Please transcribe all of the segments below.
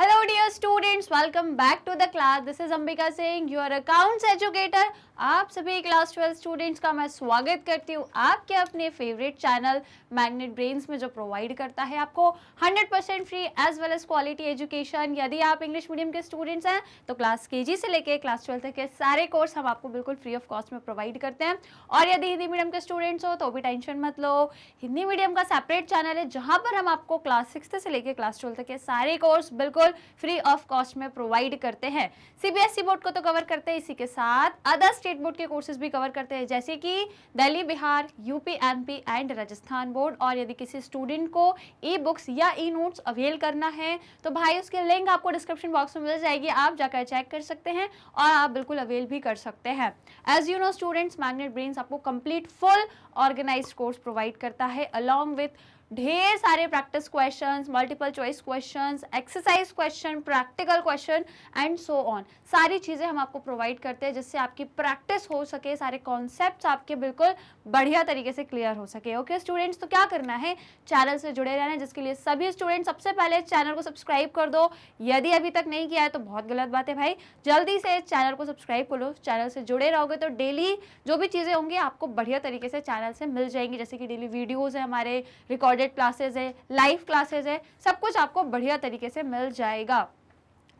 Hello dear students, welcome back to the class. This is Ambika Singh, your accounts educator. आप सभी class 12 students का मैं स्वागत करती हूँ आपके अपने फेवरेट चैनल मैग्नेट ब्रेन्स में, जो प्रोवाइड करता है आपको 100% free as well as quality education. यदि आप इंग्लिश मीडियम के स्टूडेंट्स हैं तो क्लास केजी से लेके क्लास 12 तक के सारे कोर्स हम आपको बिल्कुल फ्री ऑफ कॉस्ट में प्रोवाइड करते हैं। और यदि हिंदी मीडियम के स्टूडेंट्स हो तो भी टेंशन मत लो, हिंदी मीडियम का सेपरेट चैनल है जहाँ पर हम आपको क्लास 6 से लेकर क्लास 12 तक के सारे कोर्स बिल्कुल फ्री ऑफ कॉस्ट में प्रोवाइड करते हैं। सीबीएसई बोर्ड को तो कवर करते हैं, इसी के साथ अदर स्टेट बोर्ड के कोर्सेज भी कवर करते हैं, जैसे कि Delhi, Bihar, UP, MP and Rajasthan board. और यदि किसी स्टूडेंट को ई बुक्स या ई नोट्स अवेल करना है तो भाई उसके लिंक आपको डिस्क्रिप्शन बॉक्स में मिल जाएगी, आप जाकर चेक कर सकते हैं और आप बिल्कुल अवेल भी कर सकते हैं। As you know students, Magnet Brains आपको complete full organised course provide करता है अलॉन्ग विथ ढेर सारे practice questions, multiple choice questions, exercise question, practical question and so on. सारी चीज़ें हम आपको प्रोवाइड करते हैं जिससे आपकी प्रैक्टिस हो सके, सारे कॉन्सेप्ट्स आपके बिल्कुल बढ़िया तरीके से क्लियर हो सके। ओके स्टूडेंट्स, तो क्या करना है, चैनल से जुड़े रहना है, जिसके लिए सभी स्टूडेंट सबसे पहले चैनल को सब्सक्राइब कर दो। यदि अभी तक नहीं किया है तो बहुत गलत बात है भाई, जल्दी से चैनल को सब्सक्राइब कर लो। चैनल से जुड़े रहोगे तो डेली जो भी चीज़ें होंगी आपको बढ़िया तरीके से चैनल से मिल जाएंगी, जैसे कि डेली वीडियोज़ है, हमारे रिकॉर्डेड क्लासेस है, लाइव क्लासेस है, सब कुछ आपको बढ़िया तरीके से मिल जाएगा।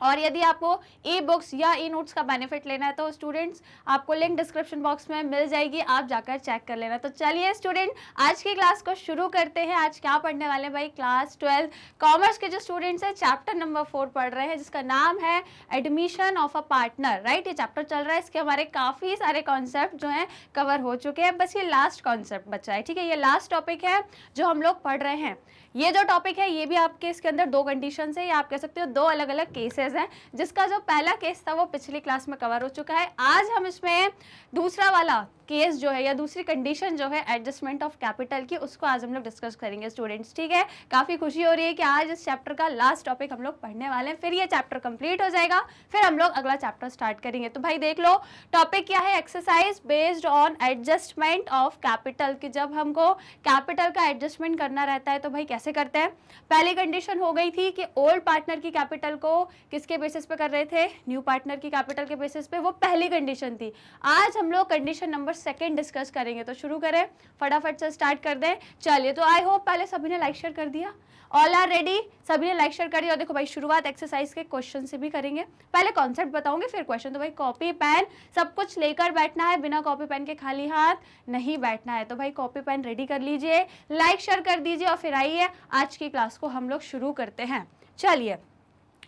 और यदि आपको ई बुक्स या ई नोट्स का बेनिफिट लेना है तो स्टूडेंट्स आपको लिंक डिस्क्रिप्शन बॉक्स में मिल जाएगी, आप जाकर चेक कर लेना। तो चलिए स्टूडेंट, आज की क्लास को शुरू करते हैं। आज क्या पढ़ने वाले भाई, क्लास 12 कॉमर्स के जो स्टूडेंट्स हैं चैप्टर नंबर 4 पढ़ रहे हैं, जिसका नाम है admission of a partner. Right, ये चैप्टर चल रहा है, इसके हमारे काफ़ी सारे कॉन्सेप्ट जो हैं कवर हो चुके हैं, बस ये लास्ट कॉन्सेप्ट बचा है। ठीक है, ये लास्ट टॉपिक है जो हम लोग पढ़ रहे हैं। ये जो टॉपिक है ये भी आपके इसके अंदर दो कंडीशंस है, या आप कह सकते हो दो अलग अलग केसेस हैं, जिसका जो पहला केस था वो पिछली क्लास में कवर हो चुका है। आज हम इसमें दूसरा वाला केस जो है या दूसरी कंडीशन जो है एडजस्टमेंट ऑफ कैपिटल की, उसको आज हम लोग डिस्कस करेंगे स्टूडेंट्स। ठीक है, काफ़ी खुशी हो रही है कि आज इस चैप्टर का लास्ट टॉपिक हम लोग पढ़ने वाले हैं, फिर ये चैप्टर कंप्लीट हो जाएगा, फिर हम लोग अगला चैप्टर स्टार्ट करेंगे। तो भाई देख लो, टॉपिक क्या है, exercise based on adjustment of capital. कि जब हमको कैपिटल का एडजस्टमेंट करना रहता है तो भाई कैसे करते हैं। पहली कंडीशन हो गई थी कि ओल्ड पार्टनर की कैपिटल को किसके बेसिस पे कर रहे थे, न्यू पार्टनर की कैपिटल के बेसिस पे, वो पहली कंडीशन थी। आज हम लोग कंडीशन नंबर सेकंड डिस्कस करेंगे, तो शुरू करें, फटाफट से स्टार्ट कर दें। चलिए, तो आई होप पहले सभी ने लाइक शेयर कर दिया, ऑल आर रेडी, सभी ने लाइक शेयर कर दिया। और देखो भाई, शुरुआत एक्सरसाइज के क्वेश्चन से भी करेंगे, पहले कॉन्सेप्ट बताऊंगे फिर क्वेश्चन। तो भाई कॉपी पेन सब कुछ लेकर बैठना है, बिना कॉपी पेन के खाली हाथ नहीं बैठना है। तो भाई कॉपी पेन रेडी कर लीजिए, लाइक शेयर कर दीजिए और फिर आइए आज की क्लास को हम लोग शुरू करते हैं। चलिए,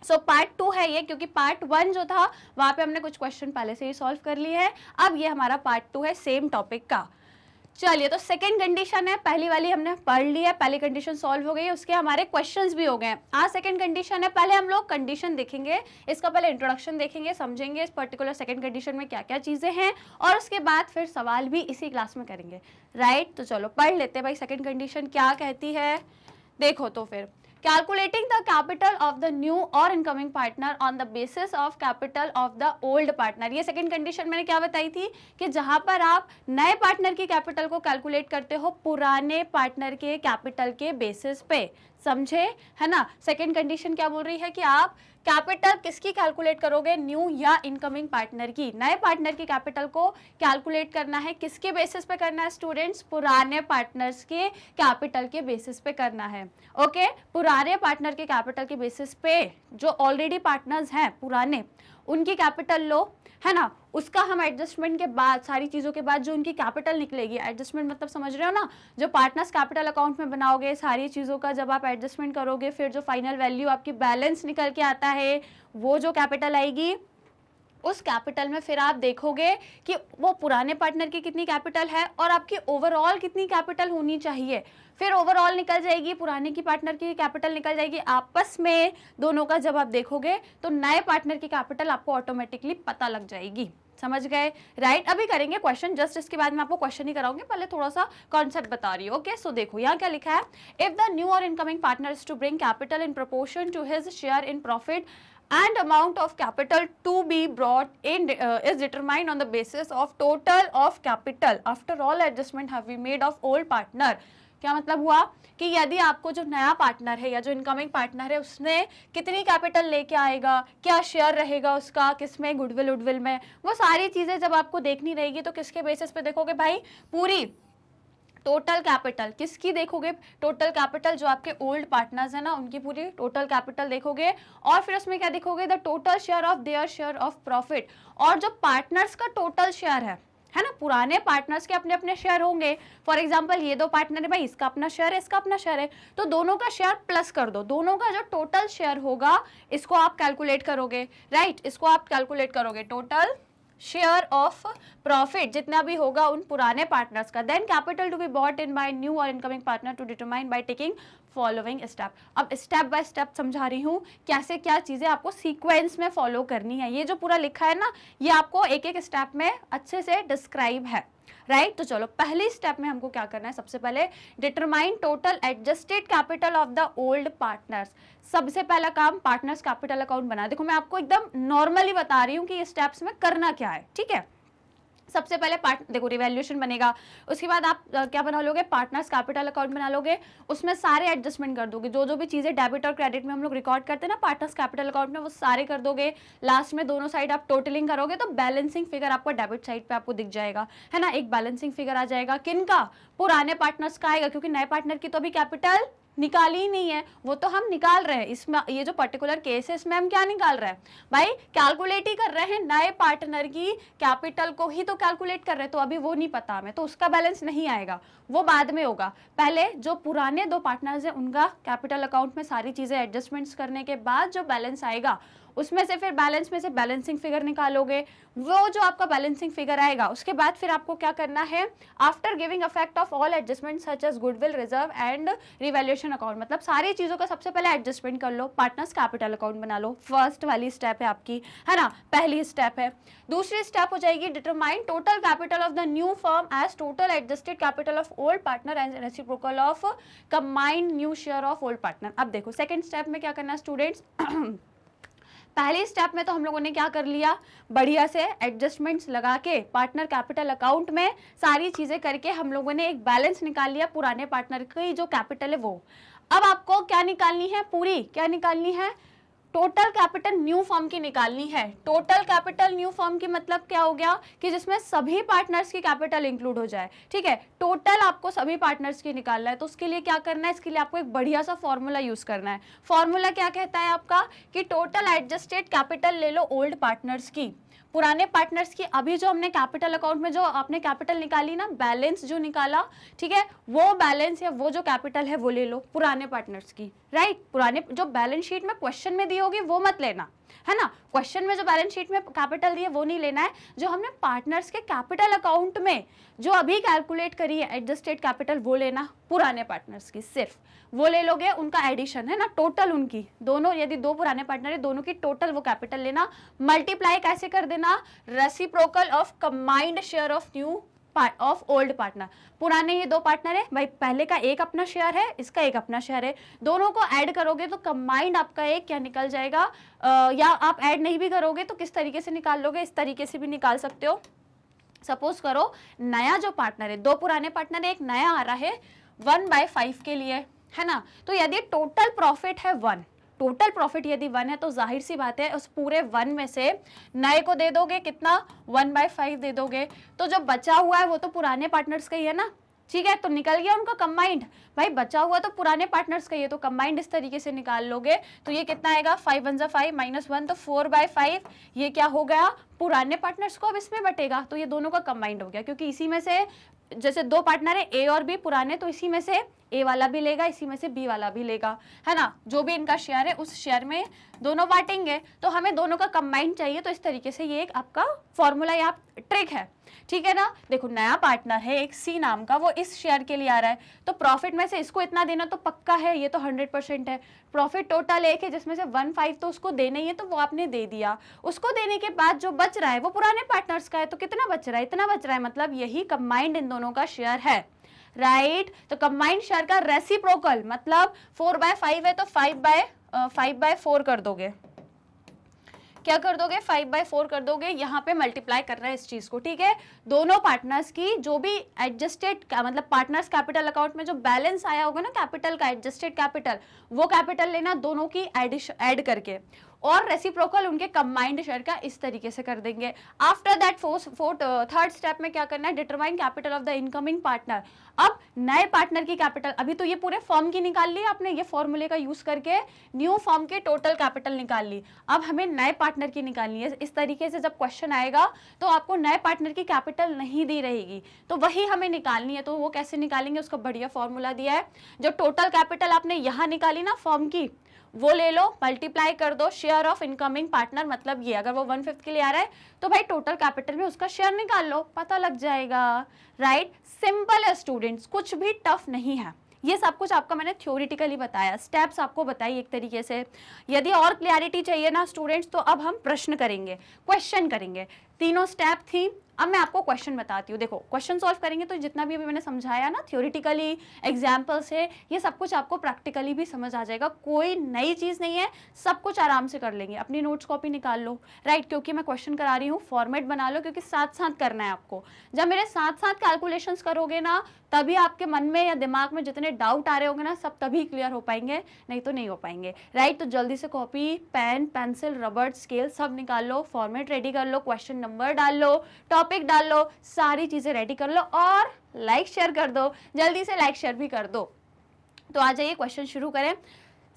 सो पार्ट 2 है ये, क्योंकि पार्ट 1 जो था वहाँ पे हमने कुछ क्वेश्चन पहले से ही सॉल्व कर लिए हैं, अब ये हमारा पार्ट 2 है सेम टॉपिक का। चलिए, तो सेकंड कंडीशन है, पहली वाली हमने पढ़ ली है, पहली कंडीशन सॉल्व हो गई है, उसके हमारे क्वेश्चंस भी हो गए हैं। आज सेकंड कंडीशन है, पहले हम लोग कंडीशन देखेंगे, इसका पहले इंट्रोडक्शन देखेंगे, समझेंगे इस पर्टिकुलर सेकंड कंडीशन में क्या क्या चीज़ें हैं, और उसके बाद फिर सवाल भी इसी क्लास में करेंगे। राइट, तो चलो पढ़ लेते हैं भाई सेकेंड कंडीशन क्या कहती है। देखो तो फिर, calculating the capital of the new or incoming partner on the basis of capital of the old partner। ये सेकंड कंडीशन मैंने क्या बताई थी कि जहां पर आप नए पार्टनर की कैपिटल को कैलकुलेट करते हो पुराने पार्टनर के कैपिटल के बेसिस पे, समझे है ना। सेकंड कंडीशन क्या बोल रही है कि आप कैपिटल किसकी कैलकुलेट करोगे, न्यू या इनकमिंग पार्टनर की। नए पार्टनर की कैपिटल को कैलकुलेट करना है, किसके बेसिस पे करना है स्टूडेंट्स, पुराने पार्टनर्स के कैपिटल के बेसिस पे करना है। ओके, पुराने पार्टनर के कैपिटल के बेसिस पे, जो ऑलरेडी पार्टनर्स हैं पुराने, उनकी कैपिटल लो, है ना, उसका हम एडजस्टमेंट के बाद, सारी चीज़ों के बाद जो उनकी कैपिटल निकलेगी, एडजस्टमेंट मतलब समझ रहे हो ना, जो पार्टनर्स कैपिटल अकाउंट में बनाओगे, सारी चीज़ों का जब आप एडजस्टमेंट करोगे, फिर जो फाइनल वैल्यू आपकी बैलेंस निकल के आता है, वो जो कैपिटल आएगी, उस कैपिटल में फिर आप देखोगे कि वो पुराने पार्टनर की कितनी कैपिटल है और आपकी ओवरऑल कितनी कैपिटल होनी चाहिए। फिर ओवरऑल निकल जाएगी, पुराने की पार्टनर की कैपिटल निकल जाएगी, आपस में दोनों का जब आप देखोगे तो नए पार्टनर की कैपिटल आपको ऑटोमेटिकली पता लग जाएगी। समझ गए। राइट, अभी करेंगे क्वेश्चन, जस्ट इसके बाद मैं आपको क्वेश्चन ही कराऊंगी, पहले थोड़ा सा कॉन्सेप्ट बता रही हूँ। ओके, सो देखो यहाँ क्या लिखा है, इफ द न्यू और incoming partner is to bring capital in proportion to his share in profit and amount of capital to be brought in is determined on the basis of total of capital after all adjustment have been made of old partner क्या मतलब हुआ कि यदि आपको जो नया partner है या जो इनकमिंग पार्टनर है उसने कितनी कैपिटल लेके आएगा, क्या शेयर रहेगा उसका, किसमें, गुडविल उडविल में, वो सारी चीजें जब आपको देखनी रहेगी तो किसके बेसिस पे देखोगे भाई, पूरी टोटल कैपिटल किसकी देखोगे, टोटल कैपिटल जो आपके ओल्ड पार्टनर्स है ना उनकी पूरी टोटल कैपिटल देखोगे, और फिर उसमें क्या देखोगे, the total share of their share of profit, और जो पार्टनर्स का टोटल शेयर है ना, पुराने पार्टनर्स के अपने अपने शेयर होंगे। फॉर एग्जांपल ये दो पार्टनर है भाई, इसका अपना शेयर है, इसका अपना शेयर है, तो दोनों का शेयर प्लस कर दो, दोनों का जो टोटल शेयर होगा इसको आप कैलकुलेट करोगे, राइट, इसको आप कैलकुलेट करोगे, टोटल शेयर ऑफ प्रॉफिट जितना भी होगा उन पुराने पार्टनर्स का, then capital to be bought in by new और incoming partner to determine by taking following step. अब स्टेप बाय स्टेप समझा रही हूँ कैसे क्या चीजें आपको सीक्वेंस में फॉलो करनी है, ये जो पूरा लिखा है ना ये आपको एक एक स्टेप में अच्छे से डिस्क्राइब है, राइट। तो चलो पहले स्टेप में हमको क्या करना है, सबसे पहले determine total adjusted capital of the old partners. सबसे पहला काम पार्टनर्स कैपिटल अकाउंट बना, देखो मैं आपको एकदम नॉर्मली बता रही हूँ कि ये स्टेप्स में करना क्या है, ठीक है। सबसे पहले देखो रिवैल्यूएशन बनेगा, उसके बाद आप क्या बना लोगे, पार्टनर्स कैपिटल अकाउंट बना लोगे, उसमें सारे एडजस्टमेंट कर दोगे, जो जो भी चीजें डेबिट और क्रेडिट में हम लोग रिकॉर्ड करते हैं ना पार्टनर्स कैपिटल अकाउंट में, वो सारे कर दोगे। लास्ट में दोनों साइड आप टोटलिंग करोगे तो बैलेंसिंग फिगर आपको डेबिट साइड पे आपको दिख जाएगा, है ना, एक बैलेंसिंग फिगर आ जाएगा, किनका, पुराने पार्टनर्स का आएगा, क्योंकि नए पार्टनर की तो अभी कैपिटल निकाली ही नहीं है, वो तो हम निकाल रहे हैं, इसमें ये जो पर्टिकुलर केस है इसमें हम क्या निकाल रहे हैं भाई, कैलकुलेट ही कर रहे हैं, नए पार्टनर की कैपिटल को ही तो कैलकुलेट कर रहे हैं, तो अभी वो नहीं पता हमें, तो उसका बैलेंस नहीं आएगा, वो बाद में होगा। पहले जो पुराने दो पार्टनर्स हैं उनका कैपिटल अकाउंट में सारी चीजें एडजस्टमेंट्स करने के बाद जो बैलेंस आएगा उसमें से फिर बैलेंस में से बैलेंसिंग फिगर निकालोगे, वो जो आपका बैलेंसिंग फिगर आएगा उसके बाद फिर आपको क्या करना है, after giving effect of all adjustment such as goodwill reserve and revaluation account, मतलब सारी चीजों का सबसे पहले एडजस्टमेंट कर लो, पार्टनर्स कैपिटल अकाउंट बना लो, फर्स्ट वाली स्टेप है आपकी, है ना, पहली स्टेप है। दूसरी स्टेप हो जाएगी determine total capital of the new firm as total adjusted capital of old partner and reciprocal of combined new share of old partner. अब देखो सेकंड स्टेप में क्या करना है स्टूडेंट्स, पहले स्टेप में तो हम लोगों ने क्या कर लिया, बढ़िया से एडजस्टमेंट्स लगा के पार्टनर कैपिटल अकाउंट में सारी चीजें करके हम लोगों ने एक बैलेंस निकाल लिया पुराने पार्टनर की जो कैपिटल है वो। अब आपको क्या निकालनी है, पूरी क्या निकालनी है, टोटल कैपिटल न्यू फर्म की निकालनी है। टोटल कैपिटल न्यू फर्म की मतलब क्या हो गया कि जिसमें सभी पार्टनर्स की कैपिटल इंक्लूड हो जाए, ठीक है, टोटल आपको सभी पार्टनर्स की निकालना है, तो उसके लिए क्या करना है, इसके लिए आपको एक बढ़िया सा फॉर्मूला यूज करना है। फॉर्मूला क्या कहता है आपका कि टोटल एडजस्टेड कैपिटल ले लो ओल्ड पार्टनर्स की, पुराने पार्टनर्स की, अभी जो हमने कैपिटल अकाउंट में जो आपने कैपिटल निकाली ना, बैलेंस जो निकाला, ठीक है, वो बैलेंस या वो जो कैपिटल है वो ले लो पुराने पार्टनर्स की, राइट। पुराने जो बैलेंस शीट में क्वेश्चन में दी होगी वो मत लेना, है ना, क्वेश्चन में जो बैलेंस शीट में कैपिटल दी है वो नहीं लेना है, जो हमने पार्टनर्स के कैपिटल अकाउंट में जो अभी कैलकुलेट करी है एडजस्टेड कैपिटल वो लेना, पुराने पार्टनर्स की सिर्फ वो ले लोगे, उनका एडिशन है ना, टोटल उनकी दोनों, यदि दो पुराने पार्टनर है दोनों की टोटल वो कैपिटल लेना, मल्टीप्लाई कैसे कर देना, reciprocal of combined share of new of old partner. पुराने ये दो पार्टनर है भाई, पहले का एक अपना शेयर है, इसका एक अपना शेयर है, दोनों को ऐड करोगे तो कंबाइंड आपका एक क्या निकल जाएगा, या आप ऐड नहीं भी करोगे तो किस तरीके से निकाल लोगे, इस तरीके से भी निकाल सकते हो। सपोज करो नया जो पार्टनर है, दो पुराने पार्टनर है, एक नया आ रहा है 1/5 के लिए, है ना, तो यदि टोटल प्रॉफिट है 1, टोटल प्रॉफिट यदि 1 है तो जाहिर सी बात है उस पूरे 1 में से नए को दे दोगे कितना, 1/5 दे दोगे, तो जो बचा हुआ है वो तो पुराने पार्टनर्स का ही है ना, ठीक है, तो निकल गया उनका कंबाइंड, भाई बचा हुआ तो पुराने पार्टनर्स का ही है, तो कंबाइंड इस तरीके से निकाल लोगे, तो ये कितना आएगा, 5 1 5 -1, तो 4/5, ये क्या हो गया, पुराने पार्टनर्स को अब इसमें बटेगा, तो ये दोनों का कंबाइंड हो गया, क्योंकि इसी में से जैसे दो पार्टनर है ए और बी पुराने, तो इसी में से ए वाला भी लेगा, इसी में से बी वाला भी लेगा, है ना, जो भी इनका शेयर है उस शेयर में दोनों बांटेंगे, तो हमें दोनों का कंबाइंड चाहिए, तो इस तरीके से ये एक आपका फॉर्मूला या ट्रिक है, ठीक है ना। देखो नया पार्टनर है एक सी नाम का, वो इस शेयर के लिए आ रहा है, तो प्रॉफिट में से इसको इतना देना तो पक्का है, ये तो 100% है, प्रॉफिट टोटल एक है जिसमें से 1/5 तो उसको देना ही है, तो वो आपने दे दिया, उसको देने के बाद जो बच रहा है वो पुराने पार्टनर्स का है, तो कितना बच रहा है, इतना बच रहा है, मतलब यही कंबाइंड इन दोनों का शेयर है, राइट। तो कंबाइंड शेयर का रेसिप्रोकल मतलब 4/5 है तो 5/4 कर दोगे, क्या कर दोगे, 5/4 कर दोगे, यहाँ पे मल्टीप्लाई कर रहा है इस चीज को, ठीक है। दोनों पार्टनर्स की जो भी एडजस्टेड मतलब पार्टनर्स कैपिटल अकाउंट में जो बैलेंस आया होगा ना कैपिटल का, एडजस्टेड कैपिटल, वो कैपिटल लेना दोनों की ऐड करके, और रेसिप्रोकल उनके कंबाइंड शेयर का इस तरीके से कर देंगे। आफ्टर दैट थर्ड स्टेप में क्या करना है, determine capital of the incoming partner. अब नए पार्टनर की कैपिटल, अभी तो ये पूरे फॉर्म की निकाल ली आपने, ये फॉर्मूले का यूज करके न्यू फॉर्म के टोटल कैपिटल निकाल ली। अब हमें नए पार्टनर की निकालनी है। इस तरीके से जब क्वेश्चन आएगा तो आपको नए पार्टनर की कैपिटल नहीं दी रहेगी, तो वही हमें निकालनी है। तो वो कैसे निकालेंगे, उसका बढ़िया फॉर्मूला दिया है। जो टोटल कैपिटल आपने यहाँ निकाली ना फॉर्म की, वो ले लो, मल्टीप्लाई कर दो शेयर ऑफ इनकमिंग पार्टनर, मतलब ये अगर वो 1/5 के लिए आ रहा है तो भाई टोटल कैपिटल में उसका शेयर निकाल लो, पता लग जाएगा, राइट। सिंपल है स्टूडेंट्स, कुछ भी टफ नहीं है। ये सब कुछ आपका मैंने थ्योरेटिकली बताया, स्टेप्स आपको बताई एक तरीके से। यदि और क्लैरिटी चाहिए ना स्टूडेंट्स, तो अब हम प्रश्न करेंगे, क्वेश्चन करेंगे। तीनों स्टेप थी, अब मैं आपको क्वेश्चन बताती हूँ। देखो क्वेश्चन सॉल्व करेंगे तो जितना भी अभी मैंने समझाया ना थ्योरेटिकली, एग्जाम्पल से, ये सब कुछ आपको प्रैक्टिकली भी समझ आ जाएगा। कोई नई चीज़ नहीं है, सब कुछ आराम से कर लेंगे। अपनी नोट्स कॉपी निकाल लो, राइट, क्योंकि मैं क्वेश्चन करा रही हूँ, फॉर्मेट बना लो, क्योंकि साथ साथ करना है आपको। जब मेरे साथ साथ कैलकुलेशंस करोगे ना, तभी आपके मन में या दिमाग में जितने डाउट आ रहे होंगे ना, सब तभी क्लियर हो पाएंगे, नहीं तो नहीं हो पाएंगे, राइट। तो जल्दी से कॉपी, पेन, पेंसिल, रबड़, स्केल सब निकाल लो, फॉर्मेट रेडी कर लो, क्वेश्चन नंबर डाल लो, टॉपिक डाल लो, सारी चीजें रेडी कर लो, और लाइक शेयर कर दो, जल्दी से लाइक शेयर भी कर दो। तो आ जाइए क्वेश्चन शुरू करें।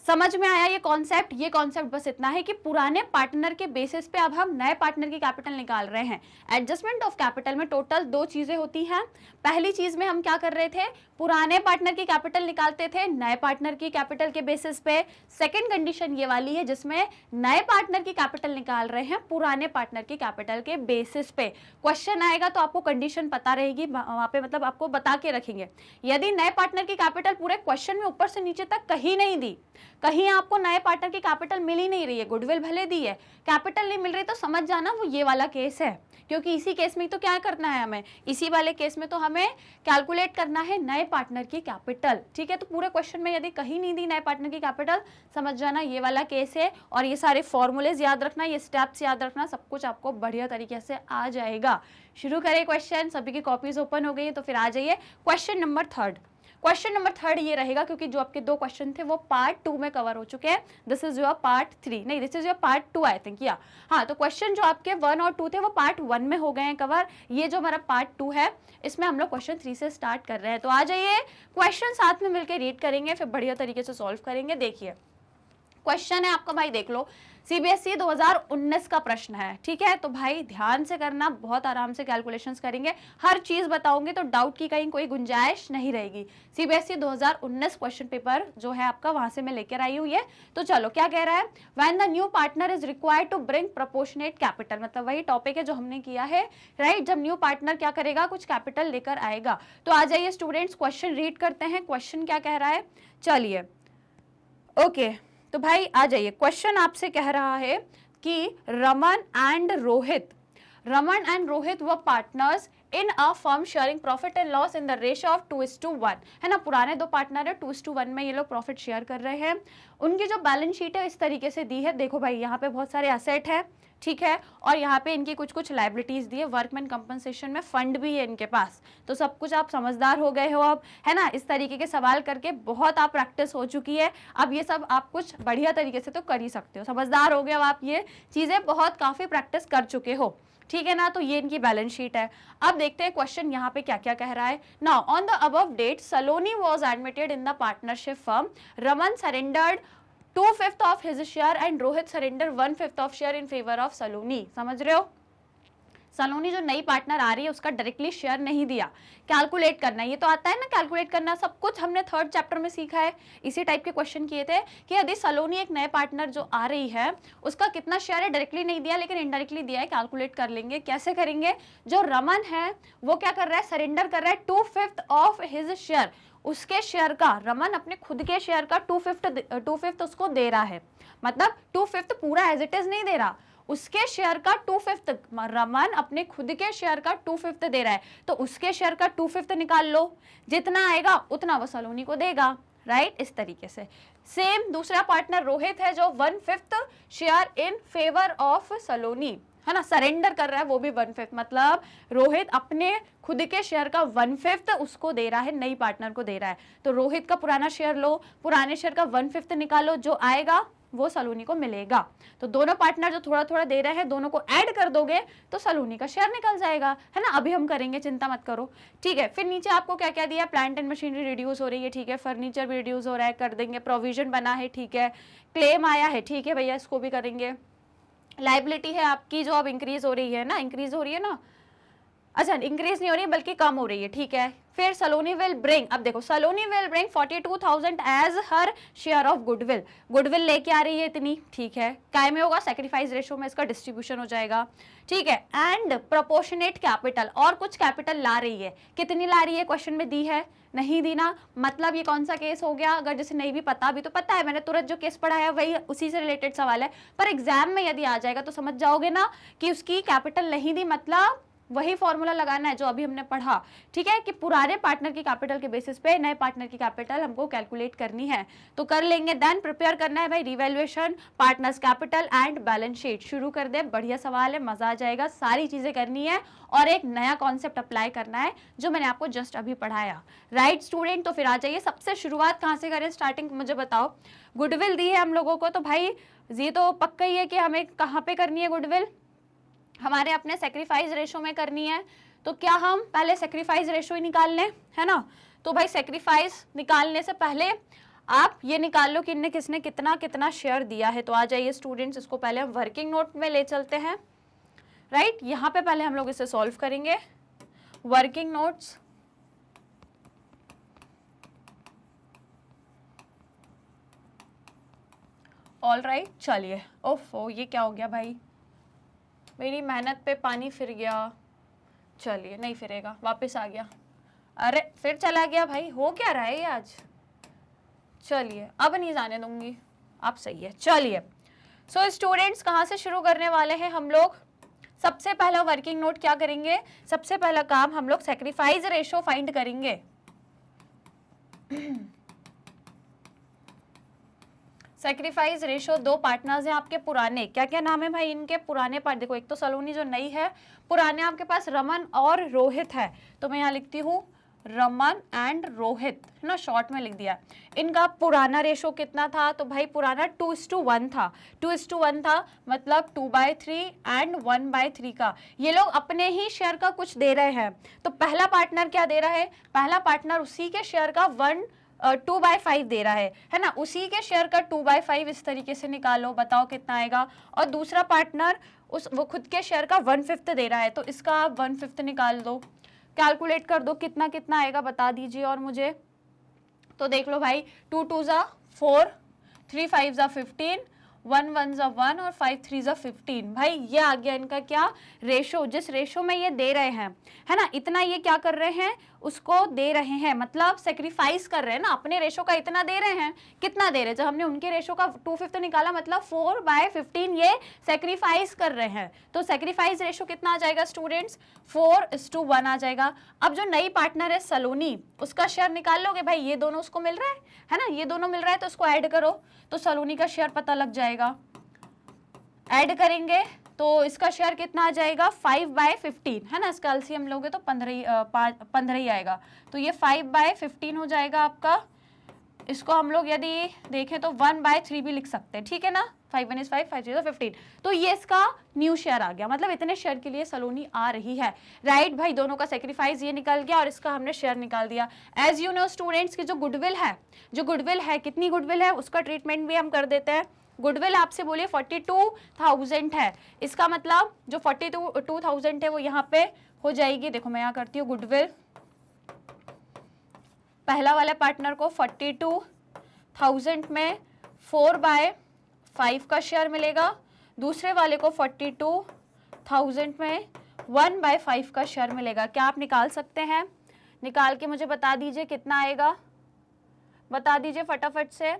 समझ में आया ये कॉन्सेप्ट बस इतना है कि पुराने पार्टनर के बेसिस पे अब हम नए पार्टनर की कैपिटल निकाल रहे हैं। एडजस्टमेंट ऑफ कैपिटल में टोटल 2 चीजें होती हैं। पहली चीज में हम क्या कर रहे थे, पुराने पार्टनर की कैपिटल निकालते थे नए पार्टनर की कैपिटल के बेसिस पे। सेकंड कंडीशन ये वाली है जिसमें नए पार्टनर की कैपिटल निकाल रहे हैं पुराने पार्टनर की कैपिटल के बेसिस पे। क्वेश्चन आएगा तो आपको कंडीशन पता रहेगी, वहां पे मतलब आपको बता के रखेंगे। यदि नए पार्टनर की कैपिटल पूरे क्वेश्चन में ऊपर से नीचे तक कहीं नहीं दी, कहीं आपको नए पार्टनर की कैपिटल मिल ही नहीं रही है, गुडविल भले दी है, कैपिटल नहीं मिल रही, तो समझ जाना वो ये वाला केस है। क्योंकि इसी केस में तो क्या करना है हमें, इसी वाले केस में तो हमें कैलकुलेट करना है नए पार्टनर की कैपिटल, ठीक है। तो पूरे क्वेश्चन में यदि कहीं नहीं दी नए पार्टनर की कैपिटल, समझ जाना ये वाला केस है। और ये सारे फॉर्मूलेज याद रखना, ये स्टेप्स याद रखना, सब कुछ आपको बढ़िया तरीके से आ जाएगा। शुरू करें क्वेश्चन, सभी की कॉपीज ओपन हो गई है, तो फिर आ जाइए क्वेश्चन नंबर 3। क्वेश्चन नंबर 3 ये रहेगा, क्योंकि जो आपके 2 क्वेश्चन थे वो पार्ट 2 में कवर हो चुके हैं। दिस इज योर पार्ट 3, नहीं this is your part 2 I think, या हाँ। तो क्वेश्चन जो आपके 1 और 2 थे वो पार्ट 1 में हो गए हैं कवर। ये जो हमारा पार्ट 2 है, इसमें हम लोग क्वेश्चन 3 से स्टार्ट कर रहे हैं। तो आ जाइए क्वेश्चन साथ में मिलकर रीड करेंगे, फिर बढ़िया तरीके से सॉल्व करेंगे। देखिए क्वेश्चन है आपका, भाई देख लो, सीबीएसई 2019 का प्रश्न है, ठीक है। तो भाई ध्यान से करना, बहुत आराम से कैलकुलेशंस करेंगे, हर चीज बताऊंगी, तो डाउट की कहीं कोई गुंजाइश नहीं रहेगी। सीबीएसई 2019 क्वेश्चन पेपर जो है आपका, वहां से मैं लेकर आई हूँ ये। तो चलो क्या कह रहा है, when the new partner is required to bring proportionate capital, मतलब वही टॉपिक है जो हमने किया है, राइट। जब न्यू पार्टनर क्या करेगा, कुछ कैपिटल लेकर आएगा। तो आ जाइए स्टूडेंट्स, क्वेश्चन रीड करते हैं, क्वेश्चन क्या कह रहा है। चलिए ओके, तो भाई आ जाइए, क्वेश्चन आपसे कह रहा है कि रमन एंड रोहित व partners in a firm sharing profit and loss in the ratio of 2:1, है ना। पुराने 2 पार्टनर है, 2:1 में ये लोग प्रॉफिट शेयर कर रहे हैं। उनकी जो बैलेंस शीट है इस तरीके से दी है, देखो भाई यहाँ पे बहुत सारे एसेट है, ठीक है, और यहाँ पे इनकी कुछ लाइबिलिटीज दी है, वर्कमैन कंपनसेशन में फंड भी है इनके पास। तो सब कुछ आप समझदार हो गए हो अब, है ना। इस तरीके के सवाल करके बहुत आप प्रैक्टिस हो चुकी है, अब ये सब आप कुछ बढ़िया तरीके से तो कर ही सकते हो, समझदार हो गए अब आप, ये चीजें बहुत काफी प्रैक्टिस कर चुके हो, ठीक है ना। तो ये इनकी बैलेंस शीट है। अब देखते हैं क्वेश्चन यहाँ पे क्या क्या कह रहा है। Now on the above date Saloni was admitted in the partnership firm, Raman surrendered 2/5 of his share and Rohit surrender 1/5 of share in favour of Saloni. समझ रहे हो, सलोनी जो नई पार्टनर आ रही है उसका डायरेक्टली शेयर नहीं दिया, कैलकुलेट करना, ये तो आता है ना कैलकुलेट करना, सब कुछ हमने 3rd चैप्टर में सीखा है। इसी टाइप के क्वेश्चन किए थे कि यदि सलोनी एक नए पार्टनर जो आ रही है उसका कितना शेयर है, डायरेक्टली नहीं दिया लेकिन इनडायरेक्टली दिया है, कैलकुलेट कर लेंगे। कैसे करेंगे, जो रमन है वो क्या कर रहा है, सरेंडर कर रहा है 2/5 ऑफ हिज शेयर, उसके शेयर का, रमन अपने खुद के शेयर का 2/5 उसको दे रहा है, मतलब 2/5 पूरा एज इट इज नहीं दे रहा, उसके शेयर का 2/5, रमन अपने खुद के शेयर का 2/5 दे रहा है, तो उसके शेयर का 2/5 निकाल लो, जितना आएगा उतना वो सलोनी को देगा, राइट। इस तरीके से सेम दूसरा पार्टनर रोहित है जो 1/5 शेयर इन फेवर ऑफ सलोनी, है ना, सरेंडर कर रहा है, वो भी 1/5, मतलब रोहित अपने खुद के शेयर का 1/5 उसको दे रहा है, नई पार्टनर को दे रहा है। तो रोहित का पुराना शेयर लो, पुराने शेयर का 1/5 निकालो, जो आएगा वो सलोनी को मिलेगा। तो दोनों पार्टनर जो थोड़ा थोड़ा दे रहे हैं, दोनों को ऐड कर दोगे तो सलोनी का शेयर निकल जाएगा, है ना। अभी हम करेंगे, चिंता मत करो, ठीक है। फिर नीचे आपको क्या क्या दिया, प्लांट एंड मशीनरी रिड्यूस हो रही है, ठीक है, फर्नीचर भी रिड्यूस हो रहा है, कर देंगे, प्रोविजन बना है, ठीक है, क्लेम आया है, ठीक है भैया, इसको भी करेंगे। लाइबिलिटी है आपकी जो अब इंक्रीज हो रही है ना, इंक्रीज हो रही है ना, अच्छा इंक्रीज नहीं हो रही है बल्कि कम हो रही है, ठीक है। फिर सलोनी विल ब्रिंग, अब देखो Saloni will bring 42,000 as her share of goodwill, goodwill लेके आ रही है इतनी, ठीक है, काय में होगा, सैक्रिफाइस रेशो में इसका डिस्ट्रीब्यूशन हो जाएगा, ठीक है। एंड प्रोपोर्शनेट कैपिटल, और कुछ कैपिटल ला रही है, कितनी ला रही है क्वेश्चन में दी है, नहीं दी ना, मतलब ये कौन सा केस हो गया, अगर जैसे नहीं भी पता, अभी तो पता है, मैंने तुरंत जो केस पढ़ा है वही उसी से रिलेटेड सवाल है, पर एग्जाम में यदि आ जाएगा तो समझ जाओगे ना कि उसकी कैपिटल नहीं दी, मतलब वही फॉर्मूला लगाना है जो अभी हमने पढ़ा, ठीक है, कि पुराने पार्टनर की कैपिटल के बेसिस पे नए पार्टनर की कैपिटल हमको कैलकुलेट करनी है, तो कर लेंगे। देन प्रिपेयर करना है भाई revaluation, partners capital and balance sheet. शुरू कर दे, बढ़िया सवाल है, मजा आ जाएगा, सारी चीजें करनी है और एक नया कॉन्सेप्ट अप्लाई करना है जो मैंने आपको जस्ट अभी पढ़ाया, राइट स्टूडेंट। तो फिर आ जाइए, सबसे शुरुआत कहाँ से करें, स्टार्टिंग मुझे बताओ। गुडविल दी है हम लोगों को, तो भाई ये तो पक्का ही है कि हमें कहाँ पे करनी है गुडविल, हमारे अपने सेक्रीफाइस रेशो में करनी है। तो क्या हम पहले सेक्रीफाइस रेशो ही निकाल लें, है ना। तो भाई सेक्रीफाइस निकालने से पहले आप ये निकाल लो कि इनने किसने कितना कितना शेयर दिया है। तो आ जाइए स्टूडेंट्स, इसको पहले हम वर्किंग नोट में ले चलते हैं, राइट। यहाँ पे पहले हम लोग इसे सॉल्व करेंगे, वर्किंग नोट्स, ऑल राइट। चलिए, ओफो ये क्या हो गया भाई, मेरी मेहनत पे पानी फिर गया, चलिए नहीं फिरेगा, वापस आ गया, अरे फिर चला गया भाई, हो क्या रहा है ये आज, चलिए अब नहीं जाने दूंगी, आप सही है। चलिए सो स्टूडेंट्स, कहाँ से शुरू करने वाले हैं हम लोग, सबसे पहला वर्किंग नोट क्या करेंगे, सबसे पहला काम हम लोग सेक्रीफाइस रेशो फाइंड करेंगे। सेक्रीफाइस रेशो, दो पार्टनर्स हैं आपके पुराने, क्या क्या नाम है भाई इनके पुराने पार्ट, देखो एक तो सलोनी जो नई है, पुराने आपके पास रमन और रोहित है, तो मैं यहाँ लिखती हूँ रमन एंड रोहित, है ना, शॉर्ट में लिख दिया। इनका पुराना रेशो कितना था, तो भाई पुराना 2:1 था, 2:1 था, मतलब 2/3 एंड 1/3 का, ये लोग अपने ही शेयर का कुछ दे रहे हैं। तो पहला पार्टनर क्या दे रहा है, पहला पार्टनर उसी के शेयर का 2/5 दे रहा है ना, उसी के शेयर का 2/5 इस तरीके से निकालो, बताओ कितना आएगा। और दूसरा पार्टनर वो खुद के शेयर का 1/5 दे रहा है, तो इसका आप 1/5 निकाल दो, कैलकुलेट कर दो कितना कितना आएगा, बता दीजिए और मुझे। तो देख लो भाई, 2 2 ज़ा 4, 3 5 ज़ा 15, 1 1 ज़ा 1 और 5 3 ज़ा 15। भाई ये आ गया इनका क्या रेशो, जिस रेशो में ये दे रहे हैं, है ना, इतना ये क्या कर रहे हैं, उसको दे रहे हैं, मतलब सेक्रीफाइस कर रहे हैं ना, अपने रेशो का इतना दे रहे हैं, कितना दे रहे हैं, जब हमने उनके रेशो का 2/5 निकाला, मतलब 4/15 ये सेक्रीफाइस कर रहे हैं। तो सेक्रीफाइस रेशो कितना आ जाएगा स्टूडेंट्स, 4:1 आ जाएगा। अब जो नई पार्टनर है सलोनी, उसका शेयर निकाल लोगे भाई, ये दोनों उसको मिल रहा है ना, ये दोनों मिल रहा है, तो उसको ऐड करो, तो सलोनी का शेयर पता लग जाएगा, ऐड करेंगे तो इसका शेयर कितना आ जाएगा, 5/15, है ना, इसका एलसीएम लोगे तो 15 ही आएगा, तो ये 5/15 हो जाएगा आपका। इसको हम लोग यदि देखें तो 1/3 भी लिख सकते हैं, ठीक है ना, 5 1 is 5, 5 3 is 15, तो ये इसका न्यू शेयर आ गया, मतलब इतने शेयर के लिए सलोनी आ रही है, राइट भाई। दोनों का सेक्रीफाइस ये निकल गया और इसका हमने शेयर निकाल दिया। एज यू नो स्टूडेंट्स की जो गुडविल है, कितनी गुडविल है उसका ट्रीटमेंट भी हम कर देते हैं। गुडविल आपसे बोलिए 42,000 है, इसका मतलब जो 42,000 है वो यहाँ पे हो जाएगी, देखो मैं यहाँ करती हूँ गुडविल, पहला वाले पार्टनर को 42,000 में 4/5 का शेयर मिलेगा, दूसरे वाले को 42,000 में 1/5 का शेयर मिलेगा। क्या आप निकाल सकते हैं, निकाल के मुझे बता दीजिए कितना आएगा, बता दीजिए फटाफट से।